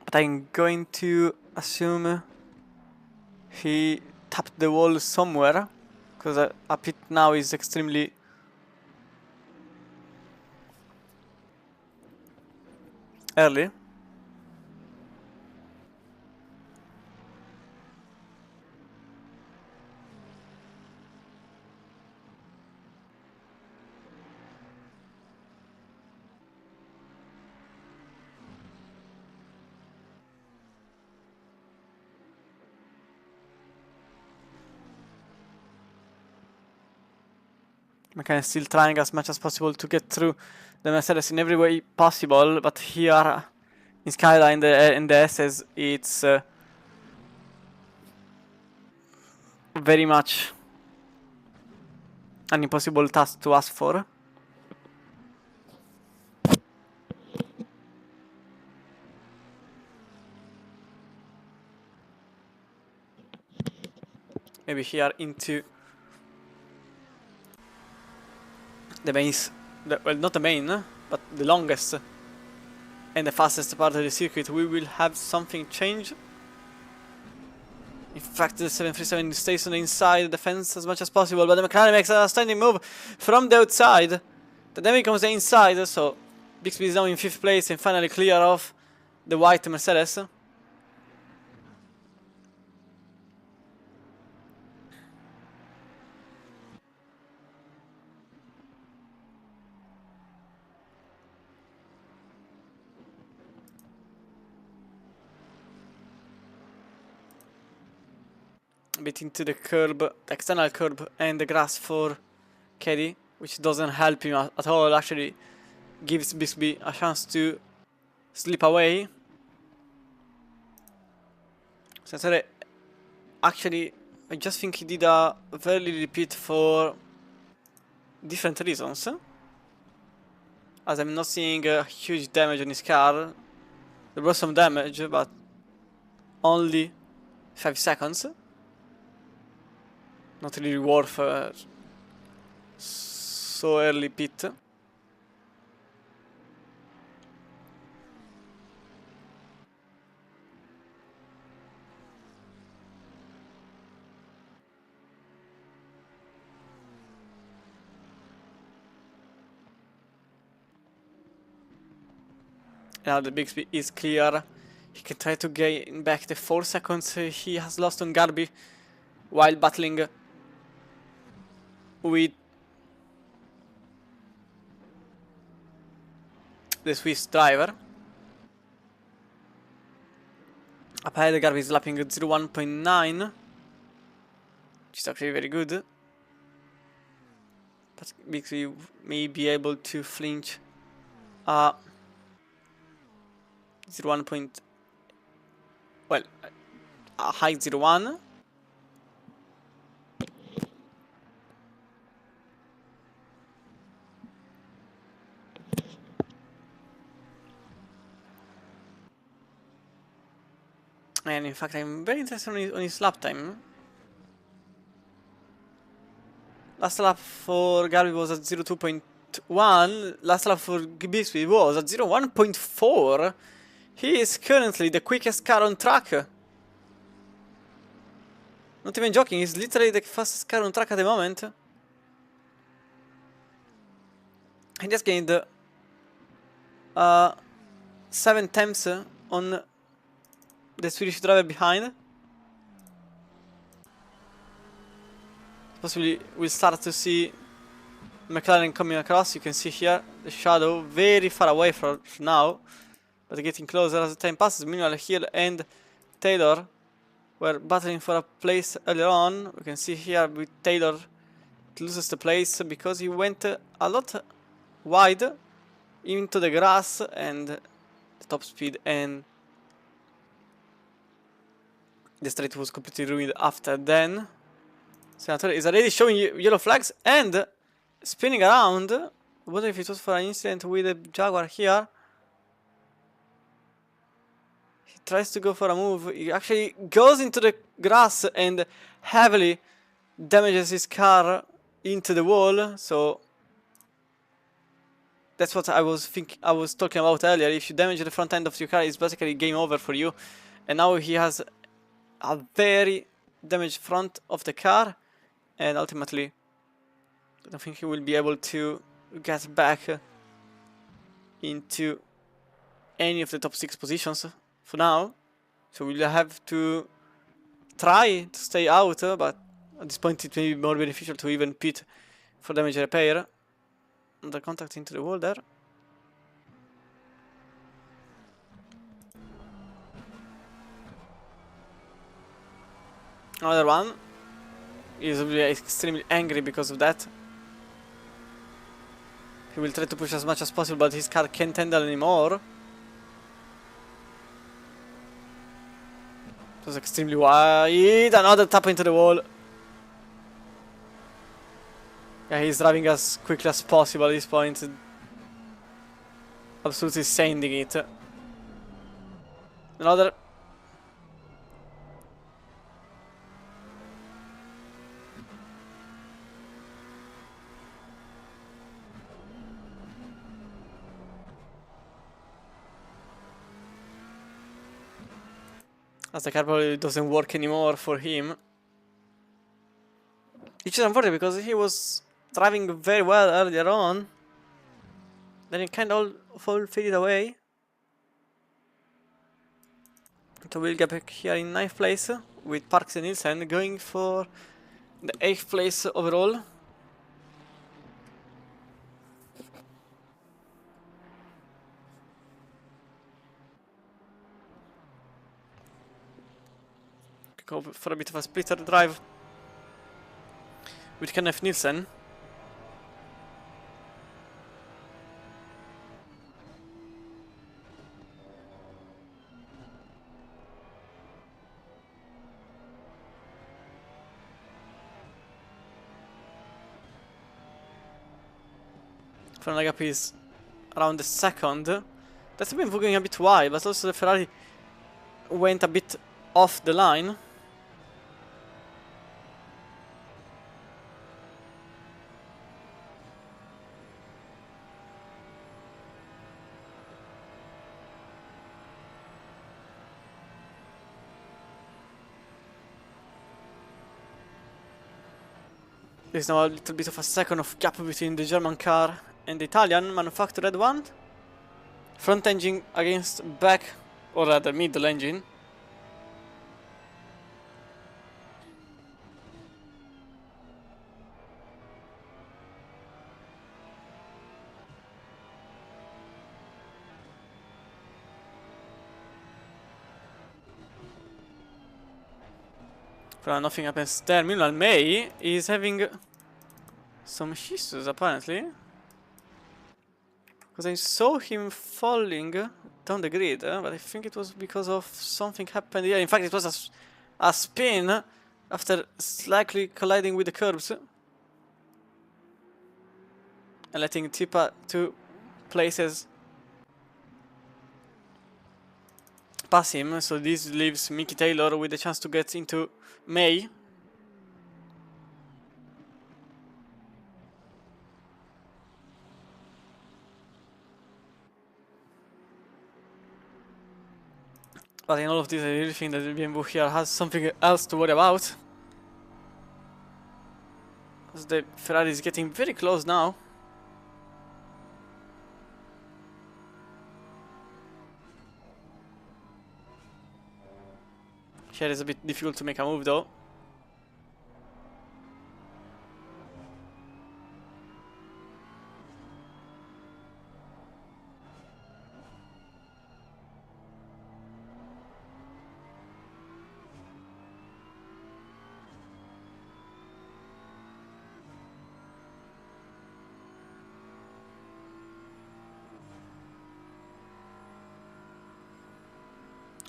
But I'm going to assume he tapped the wall somewhere, because a pit now is extremely early. McLaren still trying as much as possible to get through the Mercedes in every way possible, but here in Skyline in the SS it's very much an impossible task to ask for. Maybe here into the main, well, not the main, but the longest and the fastest part of the circuit, we will have something change. In fact, the 737 stays on the inside the fence as much as possible, but the McLaren makes a standing move from the outside. Then becomes the inside, so Bixby is now in 5th place and finally clear off the white Mercedes. Bit into the curb, the external curb and the grass for Caddy, which doesn't help him at all. Actually gives Bixby a chance to slip away. Sensore, actually, I just think he did a very repeat for different reasons, as I'm not seeing huge damage on his car. There was some damage, but only 5 seconds. Not really worth so early pit. Now the Bixby is clear. He can try to gain back the 4 seconds he has lost on Garby while battling with the Swiss driver. Up ahead, Garvey is lapping at 01.9, which is actually very good. But Bixby may be able to flinch 01 point, well, a high 01. And in fact, I'm very interested on his lap time. Last lap for Garvey was at 02.1. Last lap for Bixby was at 01.4. He is currently the quickest car on track. Not even joking, he's literally the fastest car on track at the moment. He just gained 7 temps on the Swedish driver behind. Possibly we'll start to see McLaren coming across. You can see here the shadow very far away from now, but getting closer as the time passes. Meanwhile, Hill and Taylor were battling for a place earlier on. We can see here with Taylor loses the place because he went a lot wide into the grass and the top speed, and the straight was completely ruined after then. Senator is already showing yellow flags and spinning around. I wonder if it was for an incident with the Jaguar here. He tries to go for a move. He actually goes into the grass and heavily damages his car into the wall. So that's what I was talking about earlier. If you damage the front end of your car, it's basically game over for you. And now he has a very damaged front of the car, and ultimately I don't think he will be able to get back into any of the top 6 positions for now. So we'll have to try to stay out, but at this point it may be more beneficial to even pit for damage repair. The contact into the wall there. Another one. He's extremely angry because of that. He will try to push as much as possible, but his car can't handle anymore. It was extremely wide. Another tap into the wall. Yeah, he's driving as quickly as possible at this point. Absolutely sanding it. Another. As the car probably doesn't work anymore for him. Which is unfortunate because he was driving very well earlier on. Then it kind of all faded away. So we'll get back here in 9th place with Parks and Nielsen going for the 8th place overall. Go for a bit of a splitter drive with Kenneth Nielsen. Front gap is around the second. That's been going a bit wide, but also the Ferrari went a bit off the line. There's now a little bit of a second of gap between the German car and the Italian manufactured one. Front engine against back, or rather middle engine. But nothing happens there. Meanwhile, May is having some issues apparently. Because I saw him falling down the grid, but I think it was because of something happened here. In fact, it was a spin after slightly colliding with the curbs. And letting Tipa 2 places pass him. So this leaves Mickey Taylor with a chance to get into May. But in all of this, I really think that BMW here has something else to worry about. As the Ferrari is getting very close now. Here is a bit difficult to make a move though.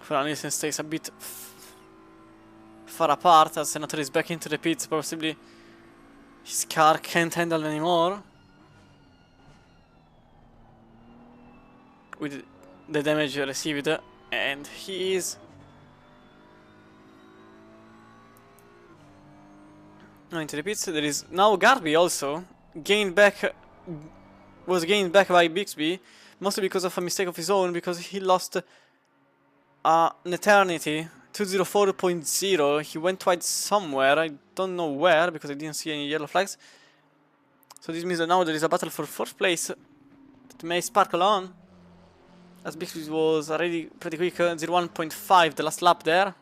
Ferrari stays a bit far apart as Senator is back into the pits. Possibly his car can't handle anymore with the damage received, and he is now into the pits. There is now Garby also was gained back by Bixby, mostly because of a mistake of his own, because he lost an eternity. 204.0. He went twice somewhere. I don't know where because I didn't see any yellow flags. So this means that now there is a battle for fourth place that may sparkle on, as Bixby was already pretty quick. 01.5 the last lap there.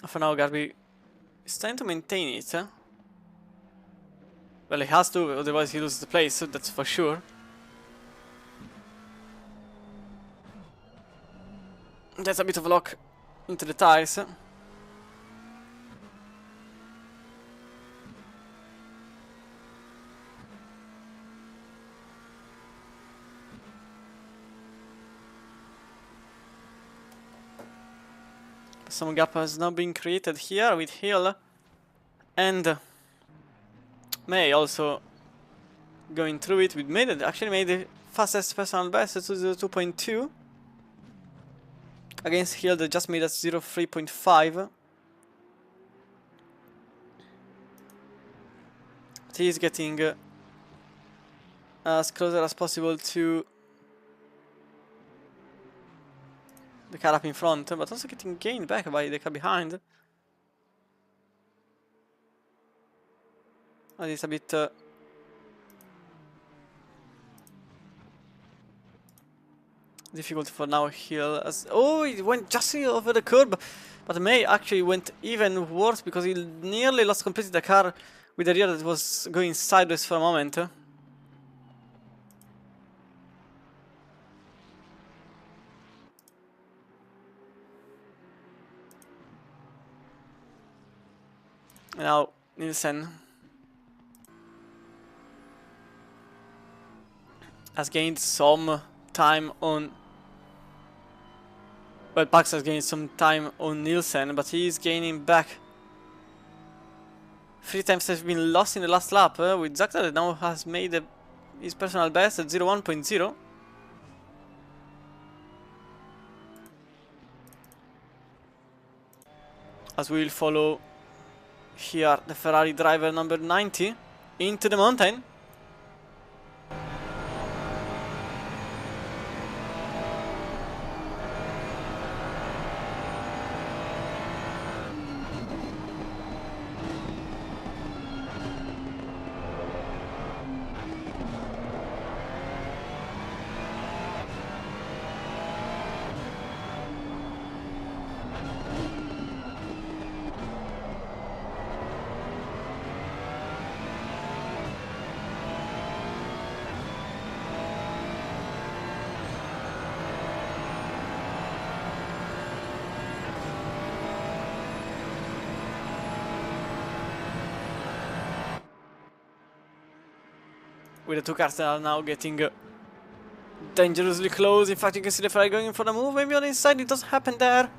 For now, Garby is trying to maintain it. Well, he has to, otherwise he loses the place, that's for sure. That's a bit of a lock into the tires. Some gap has now been created here with Hill and May also going through it with May that actually made the fastest personal best at 202.2 against Hill that just made us 03.5. He is getting as closer as possible to the car up in front, but also getting gained back by the car behind. That is a bit difficult for now. Hill as it went just over the curb, but May actually went even worse because he nearly lost completely the car with the rear that was going sideways for a moment. Now Nielsen has gained some time on, well, Pax has gained some time on Nielsen, but he is gaining back 3 times has been lost in the last lap, with Zakta that now has made his personal best at 01.0. As we will follow here the Ferrari driver number 90 into the mountain. with the two cars that are now getting dangerously close. In fact, you can see the Ferrari going in for the move. Maybe on the inside it doesn't happen there.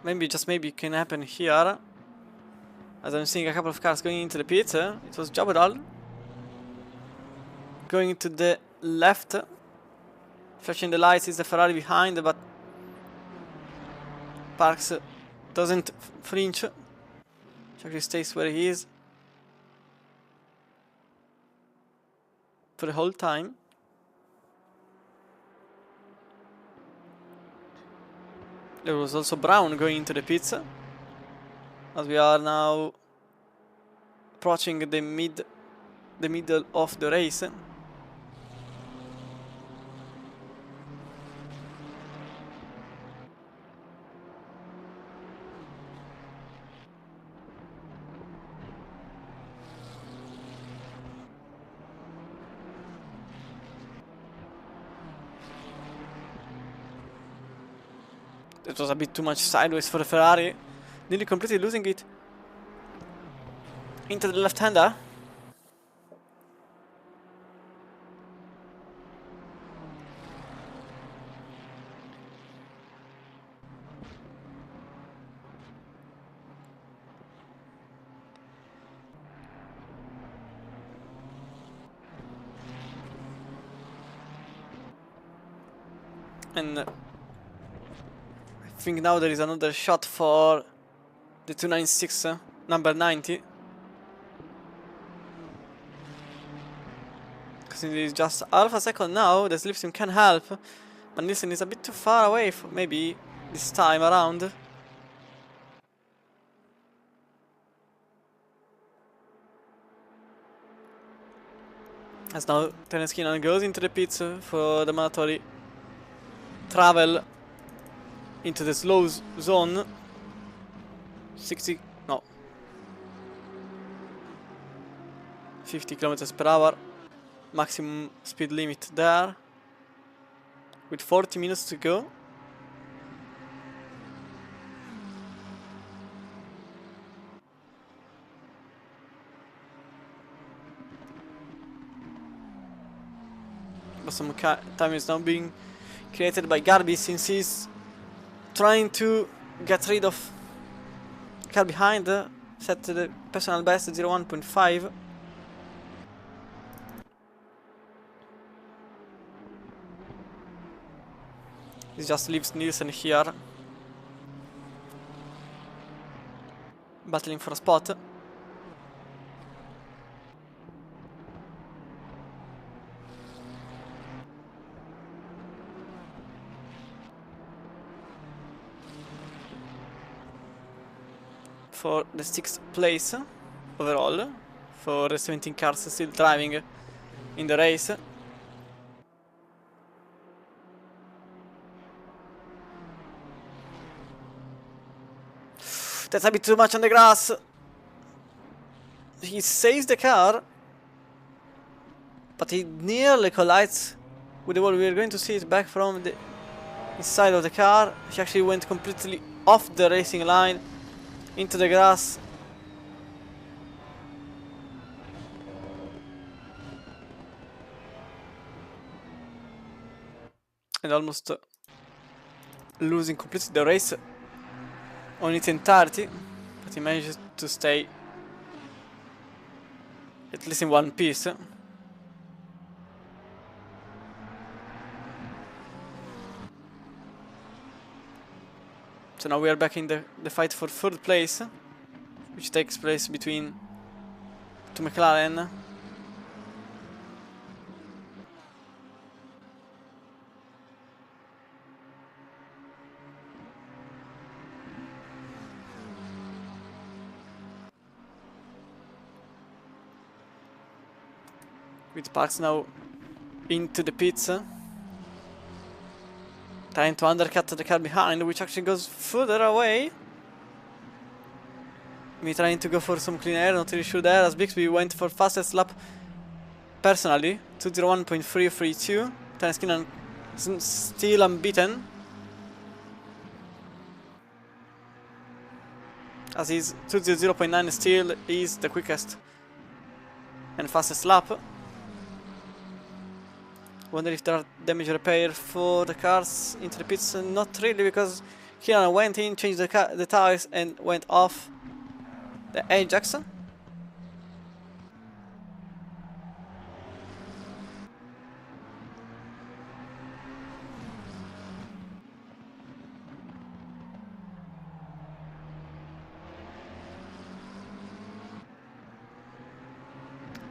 Maybe, just maybe, it can happen here. As I'm seeing a couple of cars going into the pit. It was Jabadal going to the left. Flashing the lights is the Ferrari behind, but Parks doesn't flinch. Actually stays where he is for the whole time. There was also Brown going into the pits, as we are now approaching the middle of the race. It was a bit too much sideways for the Ferrari, nearly completely losing it into the left-hander. And I think now there is another shot for the 296, number 90. Because it is just half a second now, the slipstream can help. But Nielsen is a bit too far away for maybe this time around. As now Terenskinen goes into the pits for the mandatory travel into the slow zone. 50 kilometers per hour maximum speed limit there, with 40 minutes to go. But some time is now being created by Garby, since he's trying to get rid of the car behind, set to the personal best 01.5. He just leaves Nielsen here, battling for a spot. For the 6th place overall, for the 17 cars still driving in the race. That's a bit too much on the grass. He saves the car, but he nearly collides with the wall. We are going to see it back from the inside of the car. He actually went completely off the racing line into the grass. And almost losing completely the race on its entirety, but he managed to stay at least in one piece. So now we are back in the fight for 3rd place, which takes place between two McLaren. With Parks now into the pits, trying to undercut the car behind, which actually goes further away. Me trying to go for some clean air, not really sure there, as Bixby went for fastest lap personally, 201.332. Terenskinen still unbeaten. as his 200.9 still is the quickest and fastest lap. Wonder if there are damage repair for the cars into the pits. Not really, because Kieran went in, changed the tires and went off the Ajax.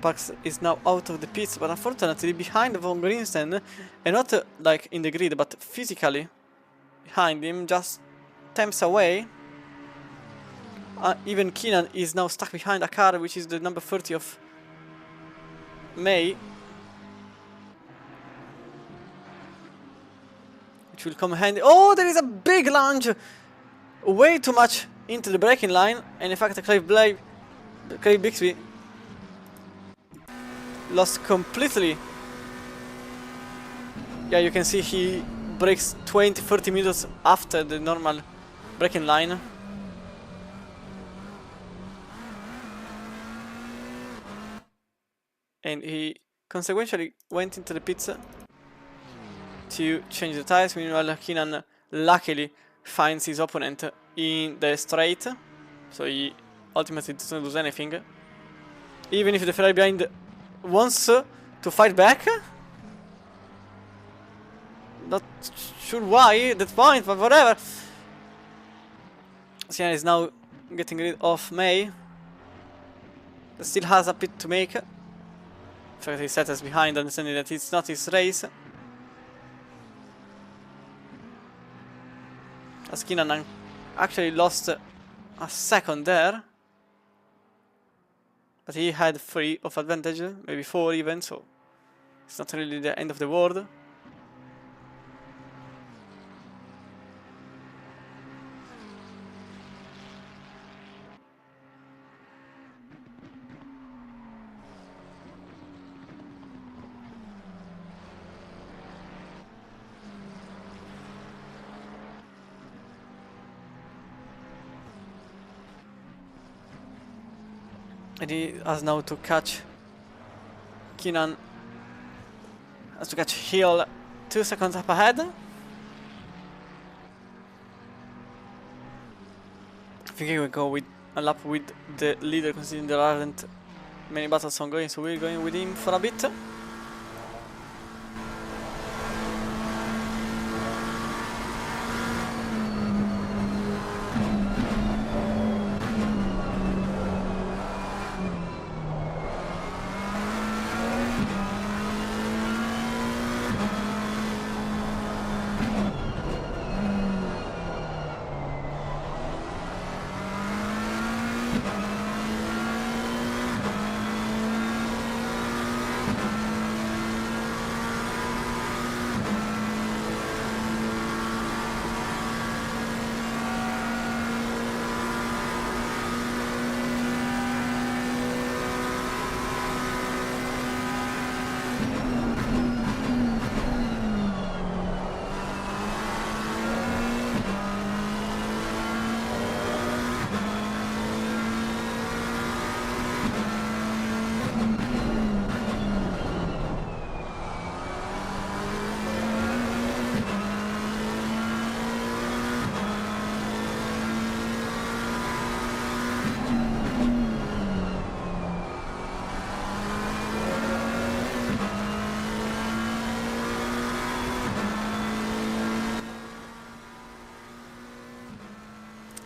Pax is now out of the pits, but unfortunately behind Von Greenstein, and not like in the grid, but physically behind him, just temps away. Even Keenan is now stuck behind a car, which is the number 30 of May, which will come handy. Oh, there is a big lunge! Way too much into the braking line, and in fact Craig Bixby lost completely. Yeah, you can see he brakes 20-30 meters after the normal braking line. And he consequentially went into the pits to change the tires. Meanwhile, Keenan luckily finds his opponent in the straight, so he ultimately doesn't lose anything. Even if the Ferrari behind wants to fight back. Not sure why at that point, but whatever. Sienna is now getting rid of May. That still has a pit to make. In fact, he set us behind, understanding that it's not his race. As Keenan actually lost a second there. But he had 3 of advantage, maybe 4 even, so it's not really the end of the world. And he has now to catch Keenan. Has to catch Hill 2 seconds up ahead. I think he will go with a lap with the leader, considering there aren't many battles ongoing, so we're going with him for a bit.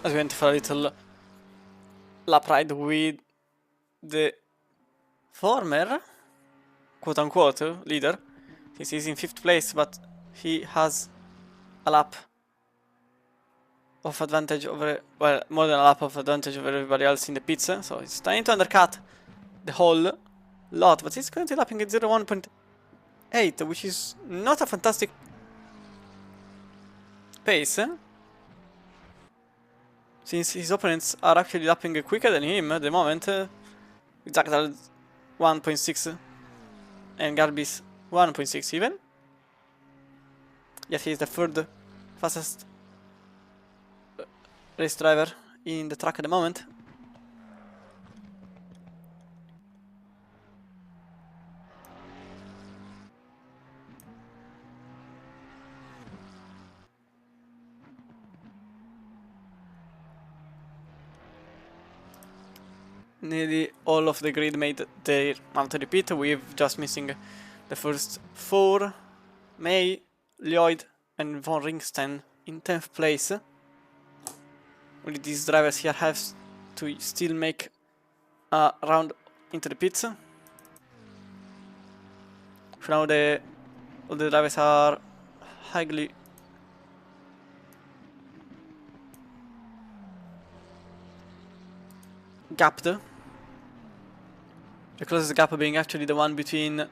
As we went for a little lap ride with the former quote-unquote leader. He's in 5th place, but he has a lap of advantage over, well, more than a lap of advantage over everybody else in the pits, so he's trying to undercut the whole lot, but he's currently lapping at 01.8, which is not a fantastic pace, since his opponents are actually lapping quicker than him at the moment, with Zagdal 1.6 and Garbis 1.6 even. Yet he is the 3rd fastest race driver in the track at the moment. Nearly all of the grid made their auto repeat, with just missing the first 4. May, Lloyd and Von Ringsten in 10th place. Only these drivers here have to still make a round into the pits. For now all the drivers are highly gapped. The closest gap being actually the one between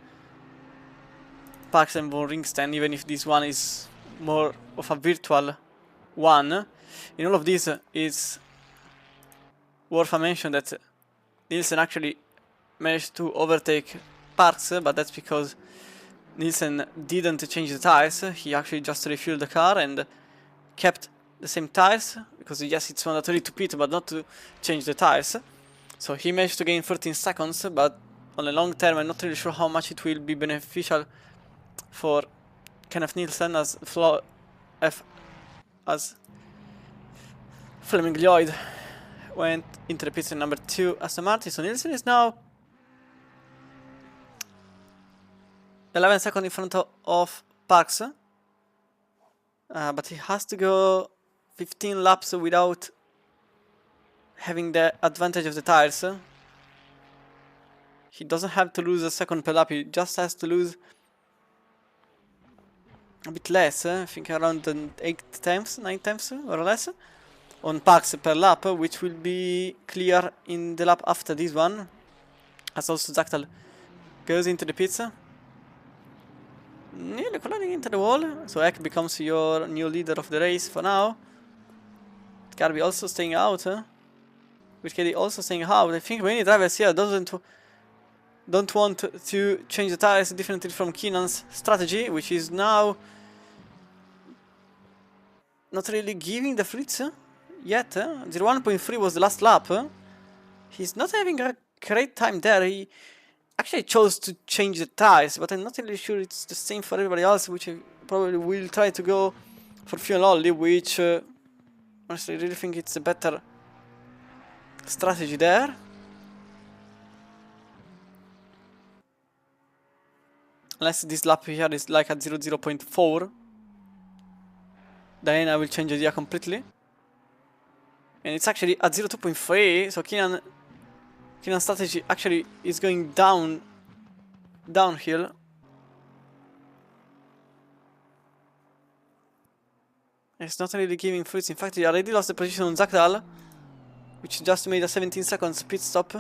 Parks and Von Ringsten, even if this one is more of a virtual one. In all of this, it's worth a mention that Nielsen actually managed to overtake Parks, but that's because Nielsen didn't change the tires. He actually just refueled the car and kept the same tires, because yes, it's mandatory to pit but not to change the tires. So he managed to gain 13 seconds, but on the long term I'm not really sure how much it will be beneficial for Kenneth Nielsen as Fleming Lloyd went into the pits in number 2 Aston Martin. So Nielsen is now 11 seconds in front of Parks, but he has to go 15 laps without having the advantage of the tires. He doesn't have to lose a second per lap, he just has to lose a bit less, I think around 8 tenths, 9 tenths or less on Parks per lap, which will be clear in the lap after this one, as also Zachtal goes into the pits. Nearly colliding into the wall, so Eck becomes your new leader of the race for now. Garby also staying out, with KD also staying out. I think many drivers here don't want to change the tires, differently from Keenan's strategy, which is now not really giving the fruits yet. 01.3 was the last lap. He's not having a great time there. He actually chose to change the tires, but I'm not really sure it's the same for everybody else, which probably will try to go for fuel only, which honestly I really think it's a better strategy there. Unless this lap here is like at 0.4, then I will change the idea completely. And it's actually at 0.2.3, so Keenan's strategy actually is going downhill. It's not really giving fruits. In fact, he already lost the position on Zachtal, which just made a 17 seconds pit stop.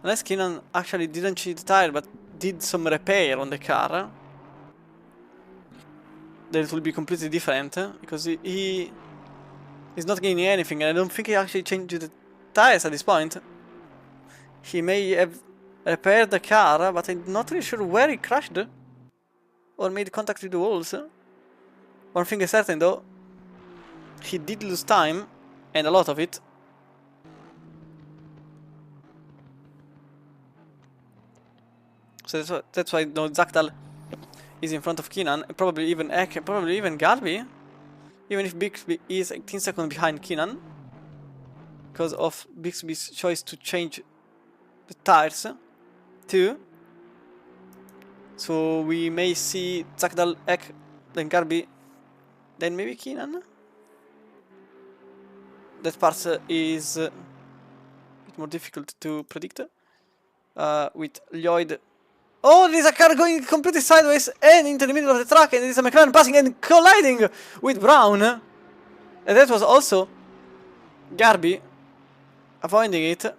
Unless Keenan actually didn't change the tire but did some repair on the car, then it will be completely different, because he is not gaining anything, and I don't think he actually changed the tires at this point. He may have repaired the car, but I'm not really sure where he crashed or made contact with the walls. One thing is certain though, he did lose time, and a lot of it. So that's why no, Zachtal is in front of Keenan, and probably even Eck, and probably even Garby. Even if Bixby is 18 seconds behind Keenan, because of Bixby's choice to change the tires too. So we may see Zachtal, Eck, then Garby, then maybe Keenan. That part is a bit more difficult to predict. With Lloyd. Oh, there's a car going completely sideways and into the middle of the track, and there's a McLaren passing and colliding with Brown. And that was also Garby avoiding it.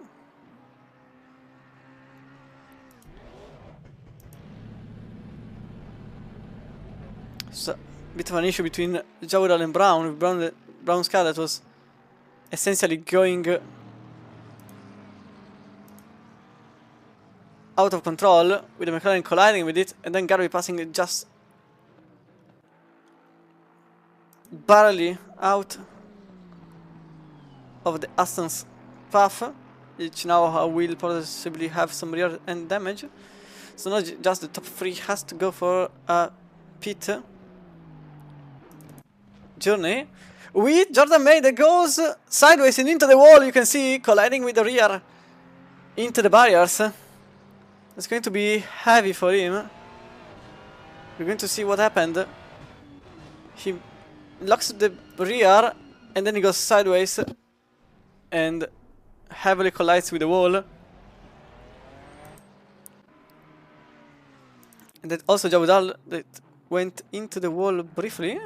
So, a bit of an issue between Jawdal and Brown. With Brown's car that was essentially going out of control, with the McLaren colliding with it, and then Garby passing it just barely out of the Aston's path, which now will possibly have some rear end damage. So not just the top 3 has to go for a pit journey. With Jordan May that goes sideways and into the wall, you can see, colliding with the rear into the barriers. It's going to be heavy for him. We're going to see what happened. He locks the rear and then he goes sideways and heavily collides with the wall. And that also Jabudal that went into the wall briefly.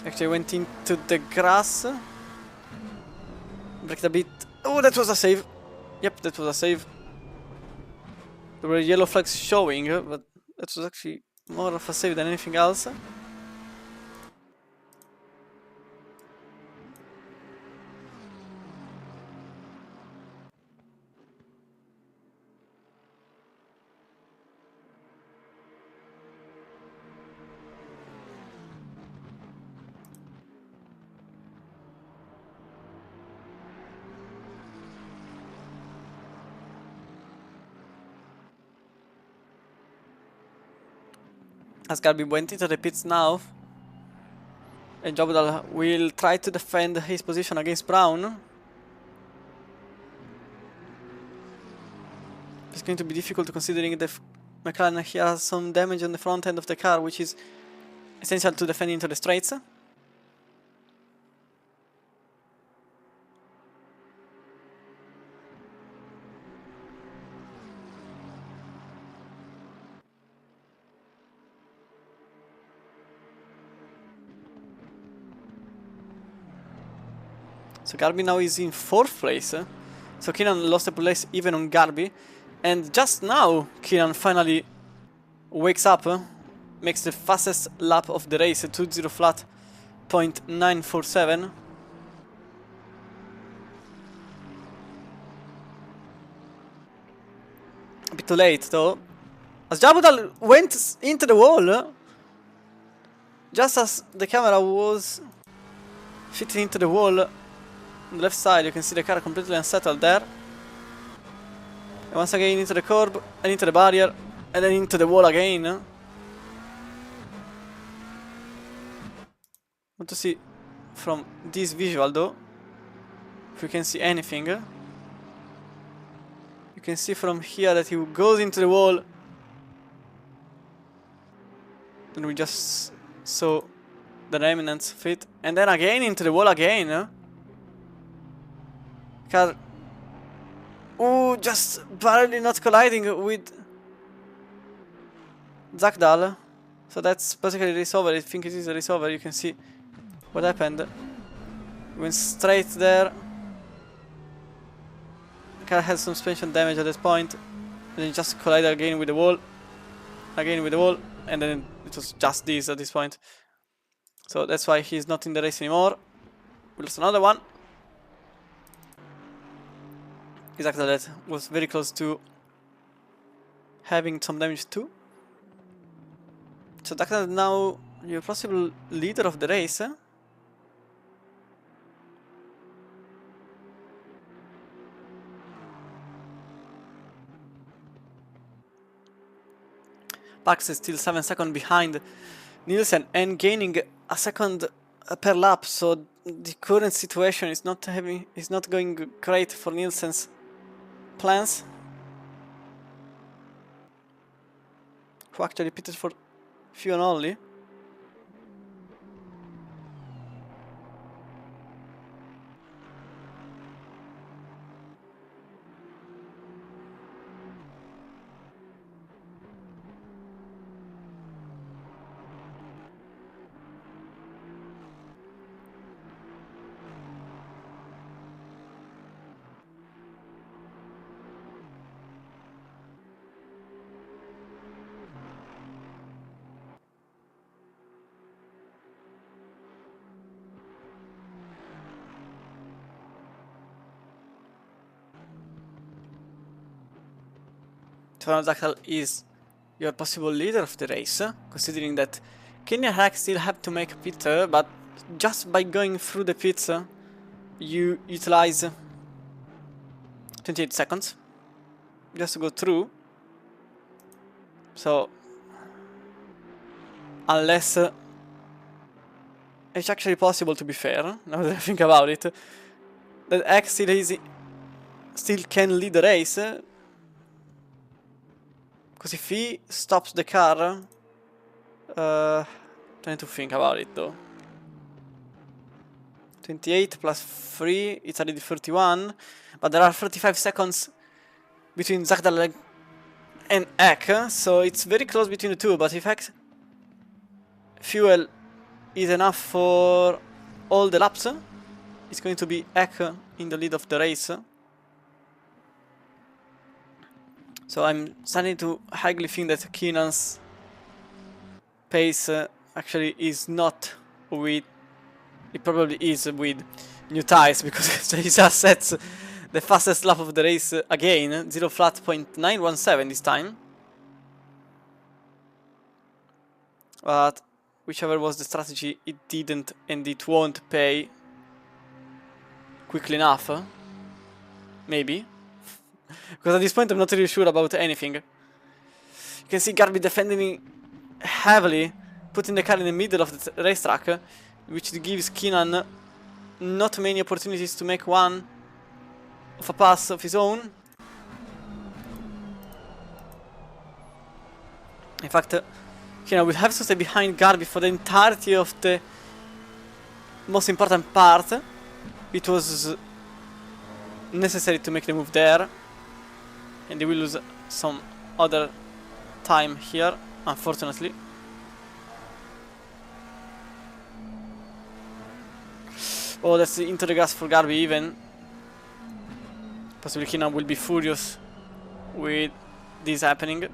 Actually went into the grass. Break a bit. Oh, that was a save. Yep, that was a save. There were yellow flags showing, but that was actually more of a save than anything else. As Garby went into the pits now, and Jabudal will try to defend his position against Brown. It's going to be difficult considering the McLaren here has some damage on the front end of the car, which is essential to defend into the straights. So Garby now is in 4th place. So Keenan lost a place even on Garby. And just now, Keenan finally wakes up, makes the fastest lap of the race, 2.0 flat, 0.947. A bit too late though. As Jabudal went into the wall, just as the camera was fitting into the wall on the left side, you can see the car completely unsettled there. And once again into the curb, and into the barrier, and then into the wall again. Want to see from this visual though, if you can see anything. You can see from here that he goes into the wall. And we just saw the remnants of it. And then again into the wall again. Car, ooh, just barely not colliding with Zakdal. So that's basically a race over. I think it is a race over. You can see what happened. Went straight there. The car had some suspension damage at this point. And then just collided again with the wall. Again with the wall. And then it was just this at this point. So that's why he's not in the race anymore. We lost another one. Exactly, that was very close to having some damage too. So Dakar now your possible leader of the race. Pax is still 7 seconds behind Nielsen and gaining a second per lap, so the current situation is not going great for Nielsen's plans. Who actually pitted for fuel only. Zakal is your possible leader of the race, considering that Kenya Hack still have to make a pit, but just by going through the pits, you utilize 28 seconds just to go through. So, unless it's actually possible, to be fair, now that I think about it, that X still can lead the race. Because if he stops the car, trying to think about it though. 28 plus 3, it's already 31, but there are 35 seconds between Zagdal and Ek, so it's very close between the two, but if Ek fuel is enough for all the laps, it's going to be Ek in the lead of the race. So I'm starting to highly think that Keenan's pace actually is not with... It probably is with new tires, because he just sets the fastest lap of the race again, 0 flat 0.917 this time. But whichever was the strategy, it didn't and it won't pay quickly enough. Maybe. Because at this point I'm not really sure about anything. You can see Garby defending heavily, putting the car in the middle of the racetrack, which gives Keenan not many opportunities to make one of a pass of his own. In fact, Keenan will have to stay behind Garby for the entirety of the most important part. It was necessary to make the move there, and they will lose some other time here, unfortunately. Oh, that's into the gas for Garby even. Possibly Keenan will be furious with this happening.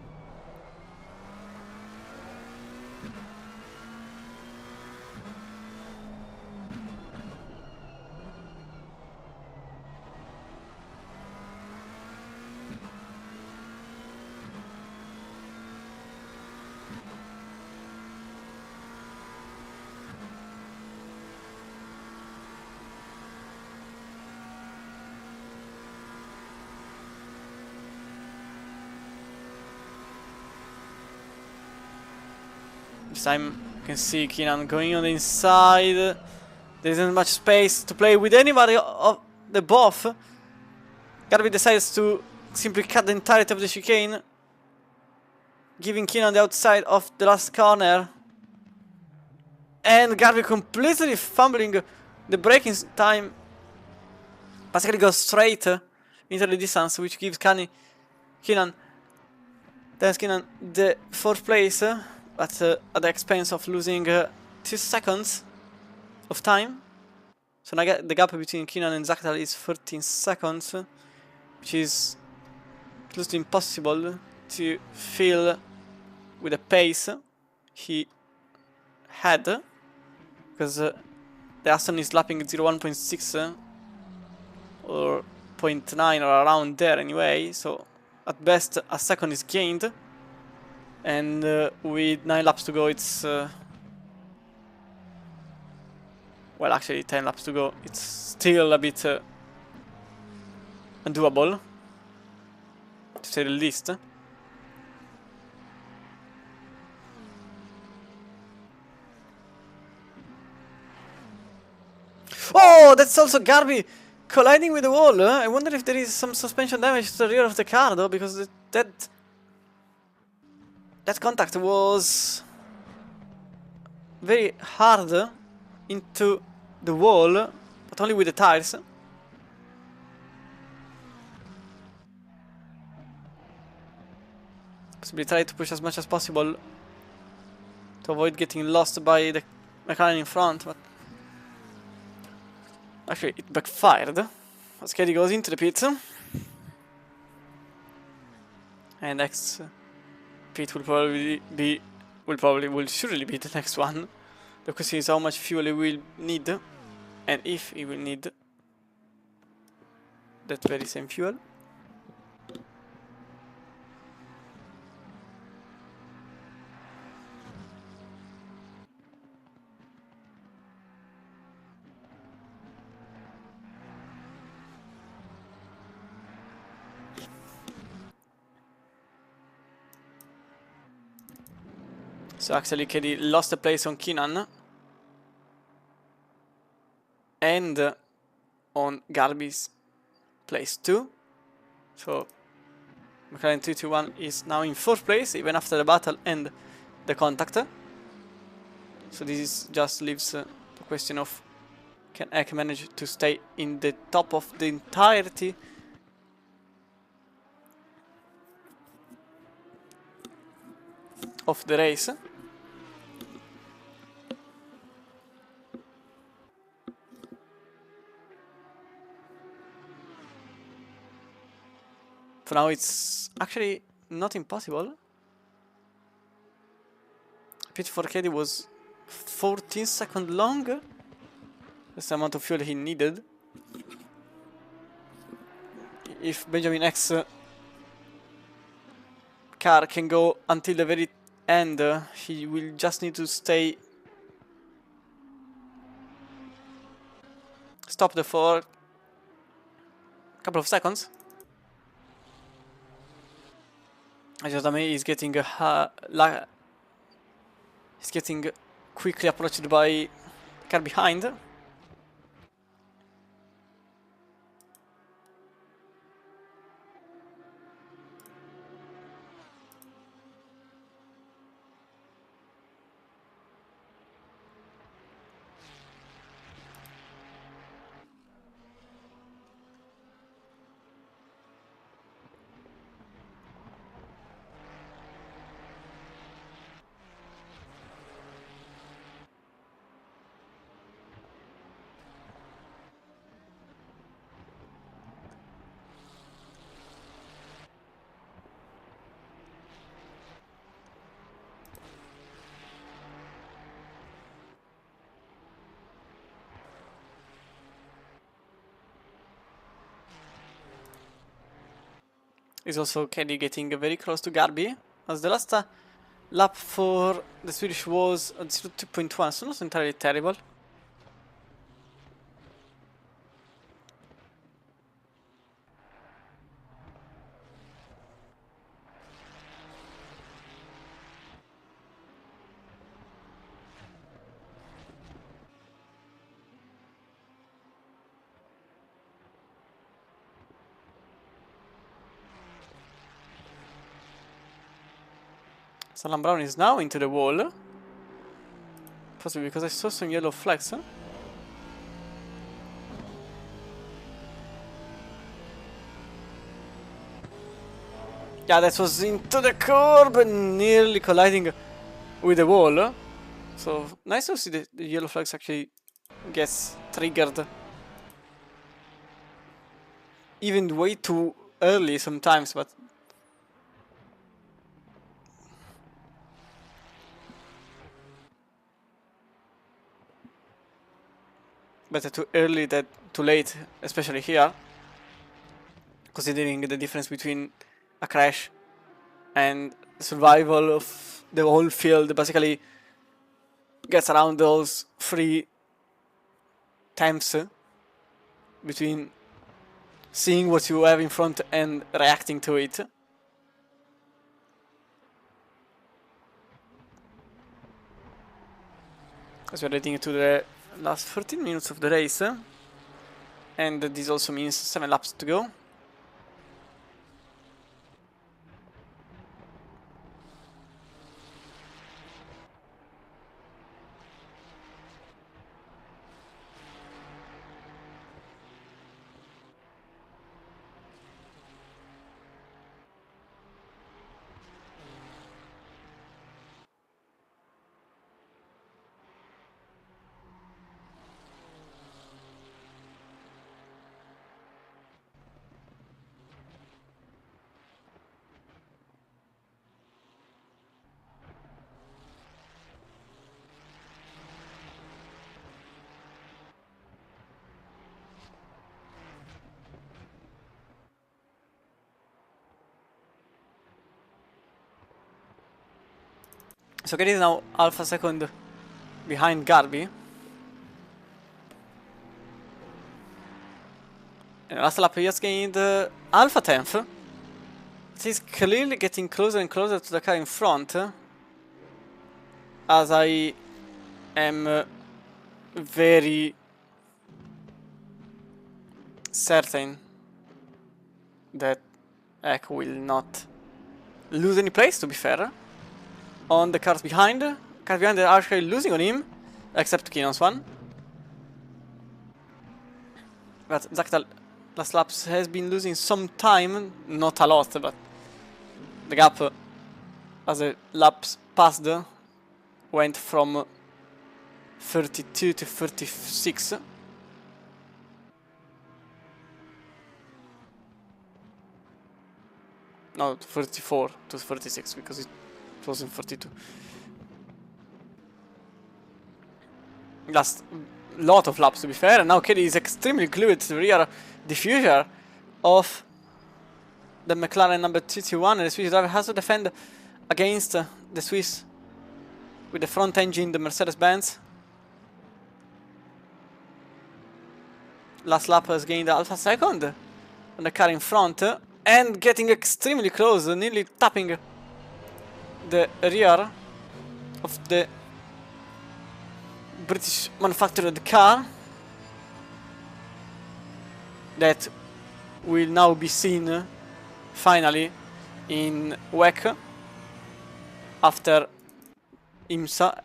This time you can see Keenan going on the inside. There isn't much space to play with anybody of the both. Garby decides to simply cut the entirety of the chicane, giving Keenan the outside of the last corner. And Garby completely fumbling the braking time. Basically goes straight into the distance, which gives Keenan the 4th place. But at the expense of losing 2 seconds of time. So now the gap between Keenan and Zagdal is 13 seconds, which is close to impossible to fill with the pace he had, because the Aston is lapping 01.6 or 0.9 or around there anyway, so at best a second is gained. And with 9 laps to go, it's... well, actually 10 laps to go, it's still a bit undoable, to say the least. Oh, that's also Garby colliding with the wall. I wonder if there is some suspension damage to the rear of the car, though, because that contact was very hard into the wall, but only with the tires. Possibly try to push as much as possible to avoid getting lost by the McLaren in front, but actually it backfired. As Caddy goes into the pits, and next pit will surely be the next one. The question is how much fuel he will need, and if he will need that very same fuel. So actually KD lost the place on Keenan and on Garby's place too. So McLaren 321 is now in 4th place even after the battle and the contact. So this is just leaves the question of can Eck manage to stay in the top of the entirety of the race. For now it's actually not impossible. Pit for KD was 14 seconds long. That's the amount of fuel he needed. If Benjamin X car can go until the very end, he will just need to stay stopped for a couple of seconds. Ajodame is getting he's getting quickly approached by the car behind. Is also Kelly getting very close to Garby, as the last lap for the Swedish was at 2.1, so not entirely terrible. Salam Brown is now into the wall. Possibly because I saw some yellow flags. Yeah, that was into the curb, nearly colliding with the wall. So nice to see the yellow flags actually gets triggered. Even way too early sometimes, but better too early than too late, especially here, considering the difference between a crash and survival of the whole field. Basically gets around those 3 times between seeing what you have in front and reacting to it. As we're heading to the last 13 minutes of the race, and this also means 7 laps to go. So Gary is now half a second behind Garby. And last lap he has gained half a tenth. He's clearly getting closer and closer to the car in front. as I am very certain that Echo will not lose any place, to be fair. On the cars behind are actually losing on him, except Kinon's one. But Zactal last laps has been losing some time, not a lot, but the gap as the laps passed went from 32 to 36. No, 34 to 36 because it wasn't 42. Last lot of laps, to be fair, and now Kelly is extremely glued to the rear diffuser of the McLaren number 221, and the Swiss driver has to defend against the Swiss with the front engine, the Mercedes-Benz. Last lap has gained half a second on the car in front, and getting extremely close, nearly tapping the rear of the British manufactured car that will now be seen finally in WEC after IMSA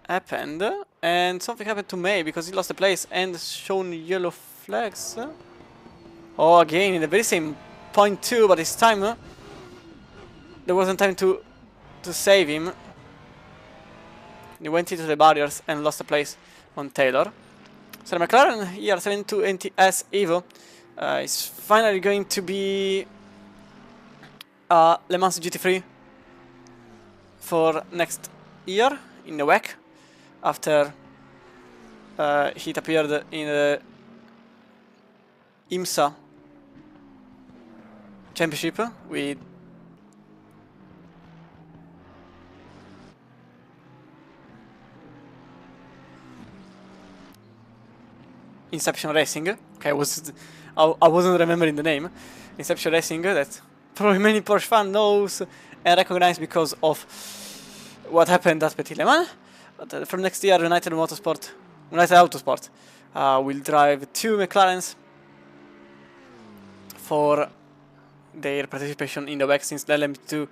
happened, and something happened to May because he lost the place and shown yellow flags. Oh, again in the very same point too, but this time there wasn't time to save him. He went into the barriers and lost the place on Taylor. So the McLaren ER720S Evo is finally going to be Le Mans GT3 for next year in the WEC after it appeared in the IMSA championship with Inception Racing. Okay, I wasn't remembering the name. Inception Racing, that probably many Porsche fan knows and recognize because of what happened at Petit Le Mans. But from next year, United Autosport will drive 2 McLarens for their participation in the WEC, since the LMP2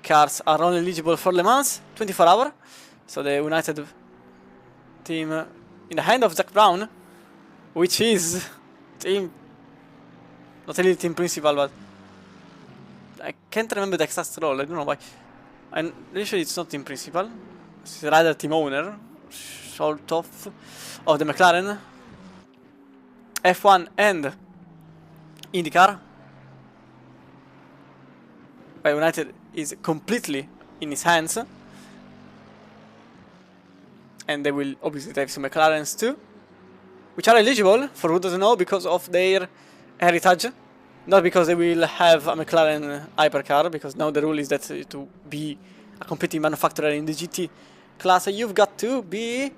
cars are only eligible for Le Mans 24 hours. So the United team in the hand of Zach Brown, which is team, not really team principal, but I can't remember the exact role, I don't know why. And usually it's not team principal, it's rather team owner, sort of the McLaren, F1 and IndyCar. But United is completely in his hands, and they will obviously drive some McLarens too, which are eligible, for who doesn't know, because of their heritage, not because they will have a McLaren hypercar, because now the rule is that to be a competing manufacturer in the GT class, you've got to be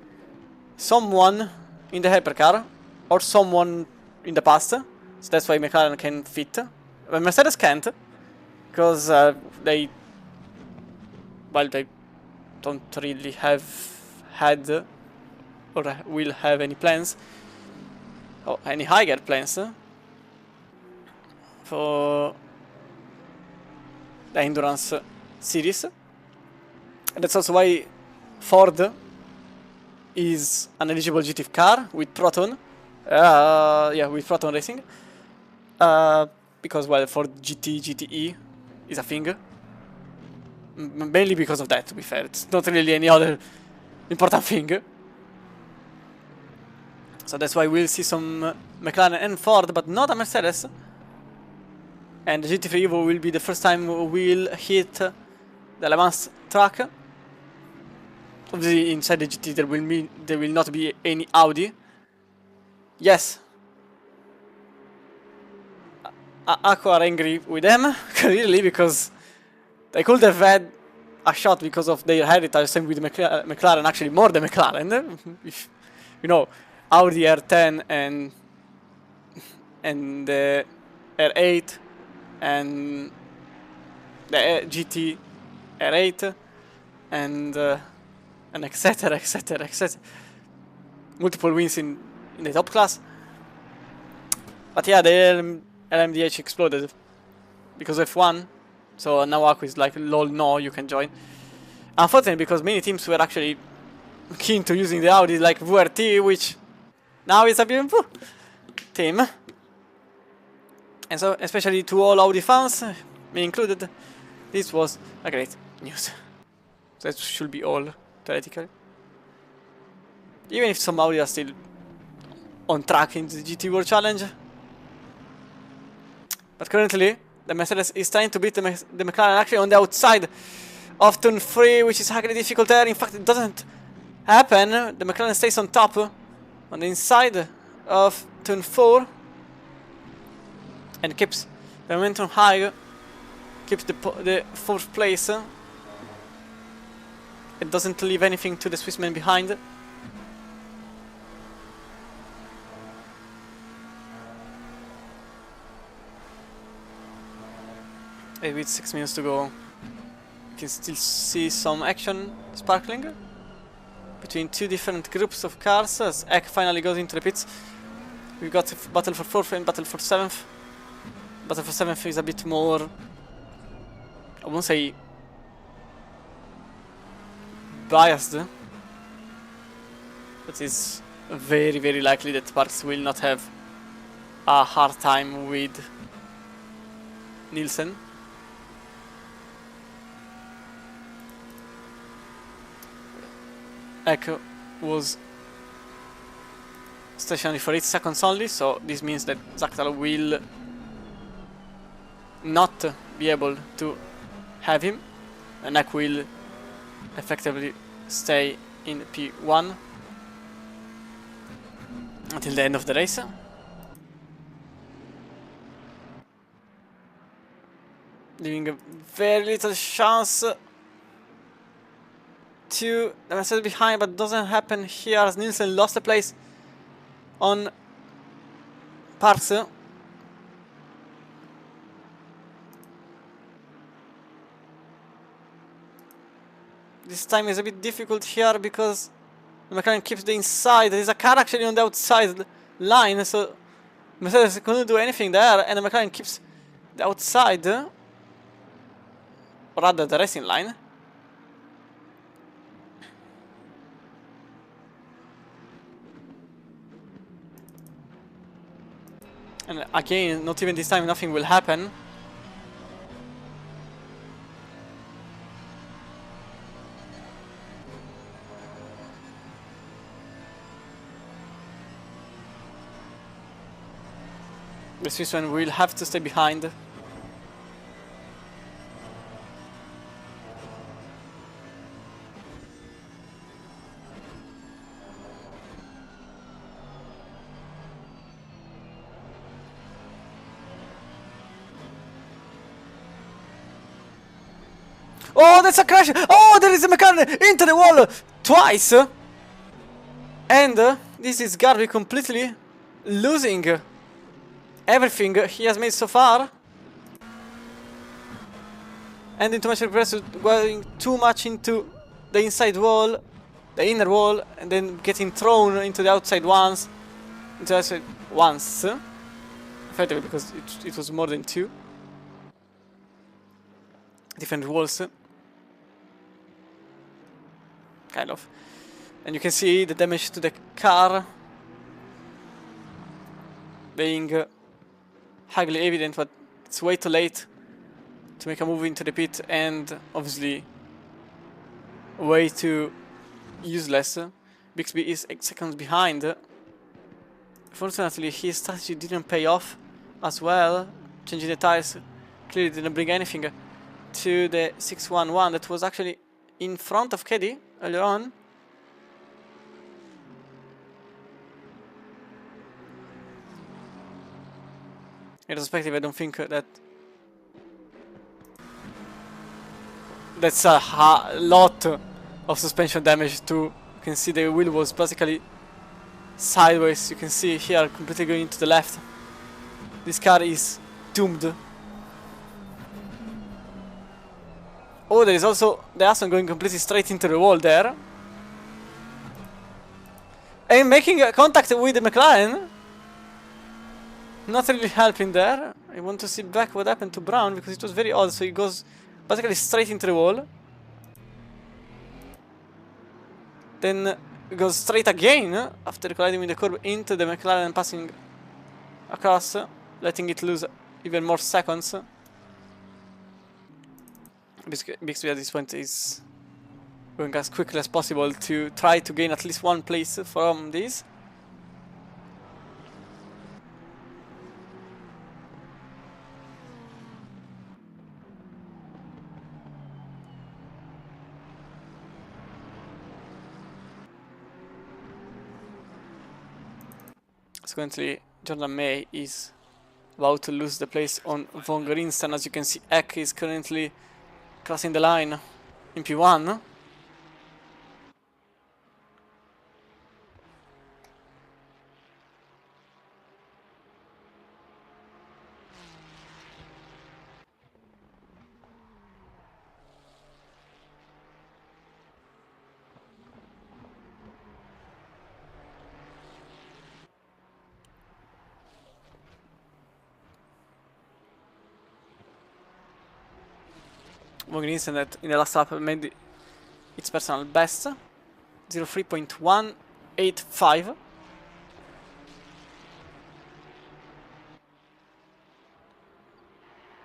someone in the hypercar, or someone in the past, so that's why McLaren can fit, but Mercedes can't, because they don't really have had, or will have any plans, or any higher plans for the endurance series. And that's also why Ford is an eligible GT car with Proton, with Proton Racing, because, well, Ford GTE is a thing, mainly because of that, to be fair. It's not really any other important thing. So that's why we'll see some McLaren and Ford, but not a Mercedes. And the GT3 Evo will be the first time we'll hit the Le Mans track. Obviously inside the GT there will not be any Audi. Yes, Aqua are angry with them, clearly, because they could have had a shot because of their heritage, same with McLaren, actually more than McLaren. If, you know, Audi R10 and the R8 and the GT R8 and and etc, etc, etc. Multiple wins in the top class. But yeah, the LMDH exploded because of F1. So now Aku is like, lol, no, you can join. Unfortunately, because many teams were actually keen to using the Audi, like VRT, which now is a BMW team. And so, especially to all Audi fans, me included, this was a great news. That should be all, theoretically. Even if some Audi are still on track in the GT World Challenge. But currently, the Mercedes is trying to beat the McLaren actually on the outside of turn 3, which is highly difficult there. In fact, it doesn't happen. The McLaren stays on top on the inside of turn 4 and keeps the momentum high, keeps the 4th place. It doesn't leave anything to the Swissman behind. With 6 minutes to go, you can still see some action sparkling between two different groups of cars as Eck finally goes into the pits. We've got battle for 4th and battle for 7th. Battle for 7th is a bit more, I won't say biased, but it's very, very likely that Parks will not have a hard time with Nielsen. Eck was stationary for 8 seconds only, so this means that Zaktal will not be able to have him, and Eck will effectively stay in P1 until the end of the race. Leaving a very little chance to the Mercedes behind, but doesn't happen here as Nielsen lost the place on Parks. This time is a bit difficult here because the McLaren keeps the inside. There is a car actually on the outside line, so Mercedes couldn't do anything there, and the McLaren keeps the outside, or rather the racing line. And again, not even this time, nothing will happen. The Swiss one will have to stay behind. Oh, that's a crash! Oh, there is a McLaren into the wall twice! And this is Garvey completely losing everything he has made so far. And too much regret, going too much into the inside wall, the inner wall, and then getting thrown into the outside ones. Into the outside once. Effectively, because it was more than 2 different walls. Kind of. And you can see the damage to the car being highly evident, but it's way too late to make a move into the pit, and obviously way too useless. Bixby is 8 seconds behind. Fortunately, his strategy didn't pay off as well. Changing the tires clearly didn't bring anything to the 611 that was actually in front of Keddy earlier on. In perspective, I don't think that that's a lot of suspension damage to. You can see the wheel was basically sideways. You can see here completely going to the left. This car is doomed. Oh, there is also the Aston going completely straight into the wall there. and making contact with the McLaren. Not really helping there. I want to see back what happened to Brown because it was very odd. So he goes basically straight into the wall. Then goes straight again after colliding with the curb into the McLaren and passing across, letting it lose even more seconds. Bixby at this point is going as quickly as possible to try to gain at least one place from this. Consequently, Jordan May is about to lose the place on Von Grinstein. As you can see, Eck is currently crossing the line in P1. Von Grinstein that in the last lap made its personal best, 03.185.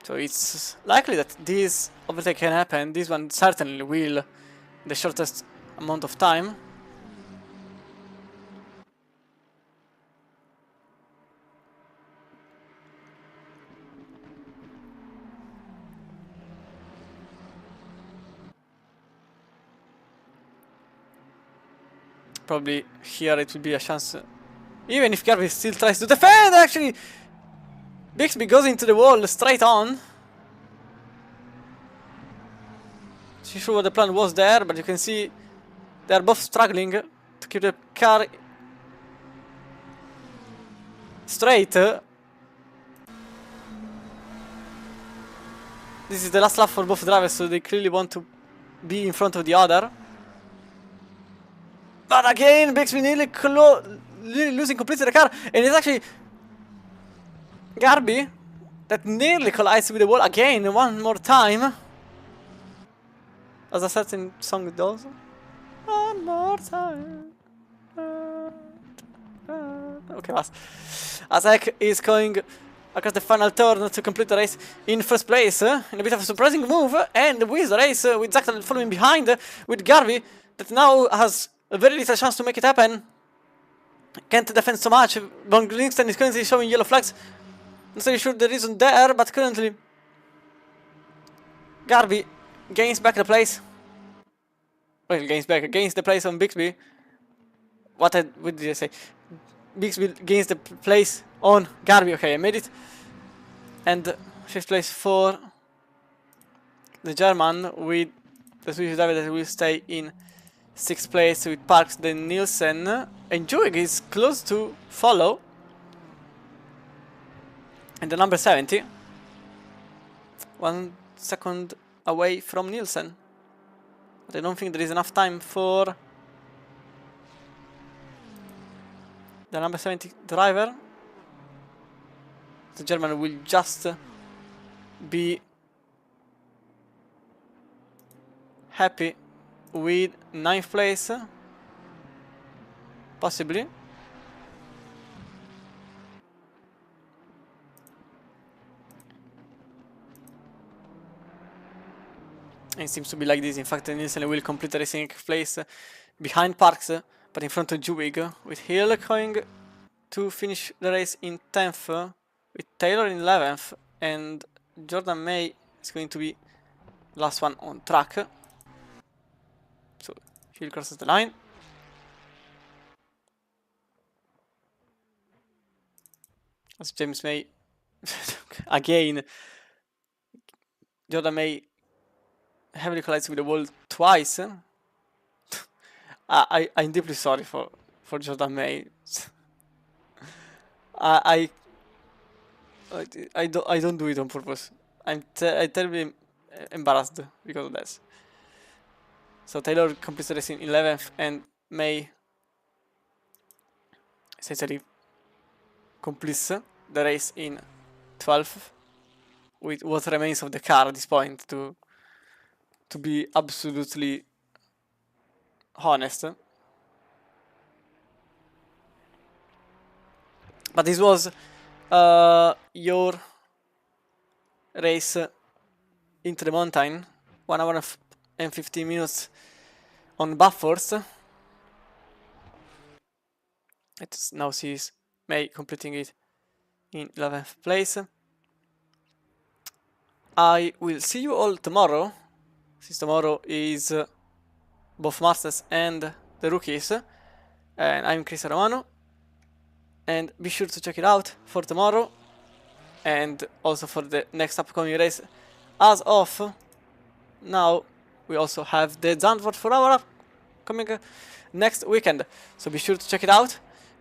So it's likely that this overtake can happen. This one certainly will, in the shortest amount of time. Probably here it will be a chance. Even if Garvey still tries to defend, actually, Bixby goes into the wall straight on. Not sure what the plan was there, but you can see they are both struggling to keep the car straight. This is the last lap for both drivers, so they clearly want to be in front of the other. But again, Bixby nearly losing completely the car, and it's actually Garby that nearly collides with the wall again one more time. As a certain song does. One more time. Okay, pass. As Eck is going across the final turn to complete the race in first place. In a bit of a surprising move, and wins the race with Zach following behind with Garvey that now has a very little chance to make it happen. Can't defend so much. Von Grinstein is currently showing yellow flags. Not really sure the reason there, but currently Garvey gains back the place. Well, gains the place on Bixby. What did I say? Bixby gains the place on Garvey. Okay, I made it. And fifth place for the German with the Swedish driver that will stay in sixth place with Parks, then Nielsen. And Juig is close to follow. And the number 70. 1 second away from Nielsen. But I don't think there is enough time for the number 70 driver. The German will just be happy with 9th place, possibly. It seems to be like this. In fact, Nielsen will complete the racing place behind Parks, but in front of Juig, with Hill going to finish the race in 10th, with Taylor in 11th, and Jordan May is going to be last one on track. So Hill crosses the line. As James May again, Jordan May heavily collides with the wall twice. I'm deeply sorry for Jordan May. I don't do it on purpose. I'm terribly embarrassed because of this. So Taylor completes the race in 11th, and May essentially completes the race in 12th with what remains of the car at this point, to be absolutely honest. But this was your race into the mountain, 1 hour and 15 minutes on buffers. It now sees May completing it in 11th place. I will see you all tomorrow, since tomorrow is both Masters and the Rookies. And I'm Chris Romano. And be sure to check it out for tomorrow and also for the next upcoming race. As of now, we also have the Zandvoort 4 hour coming next weekend, so be sure to check it out.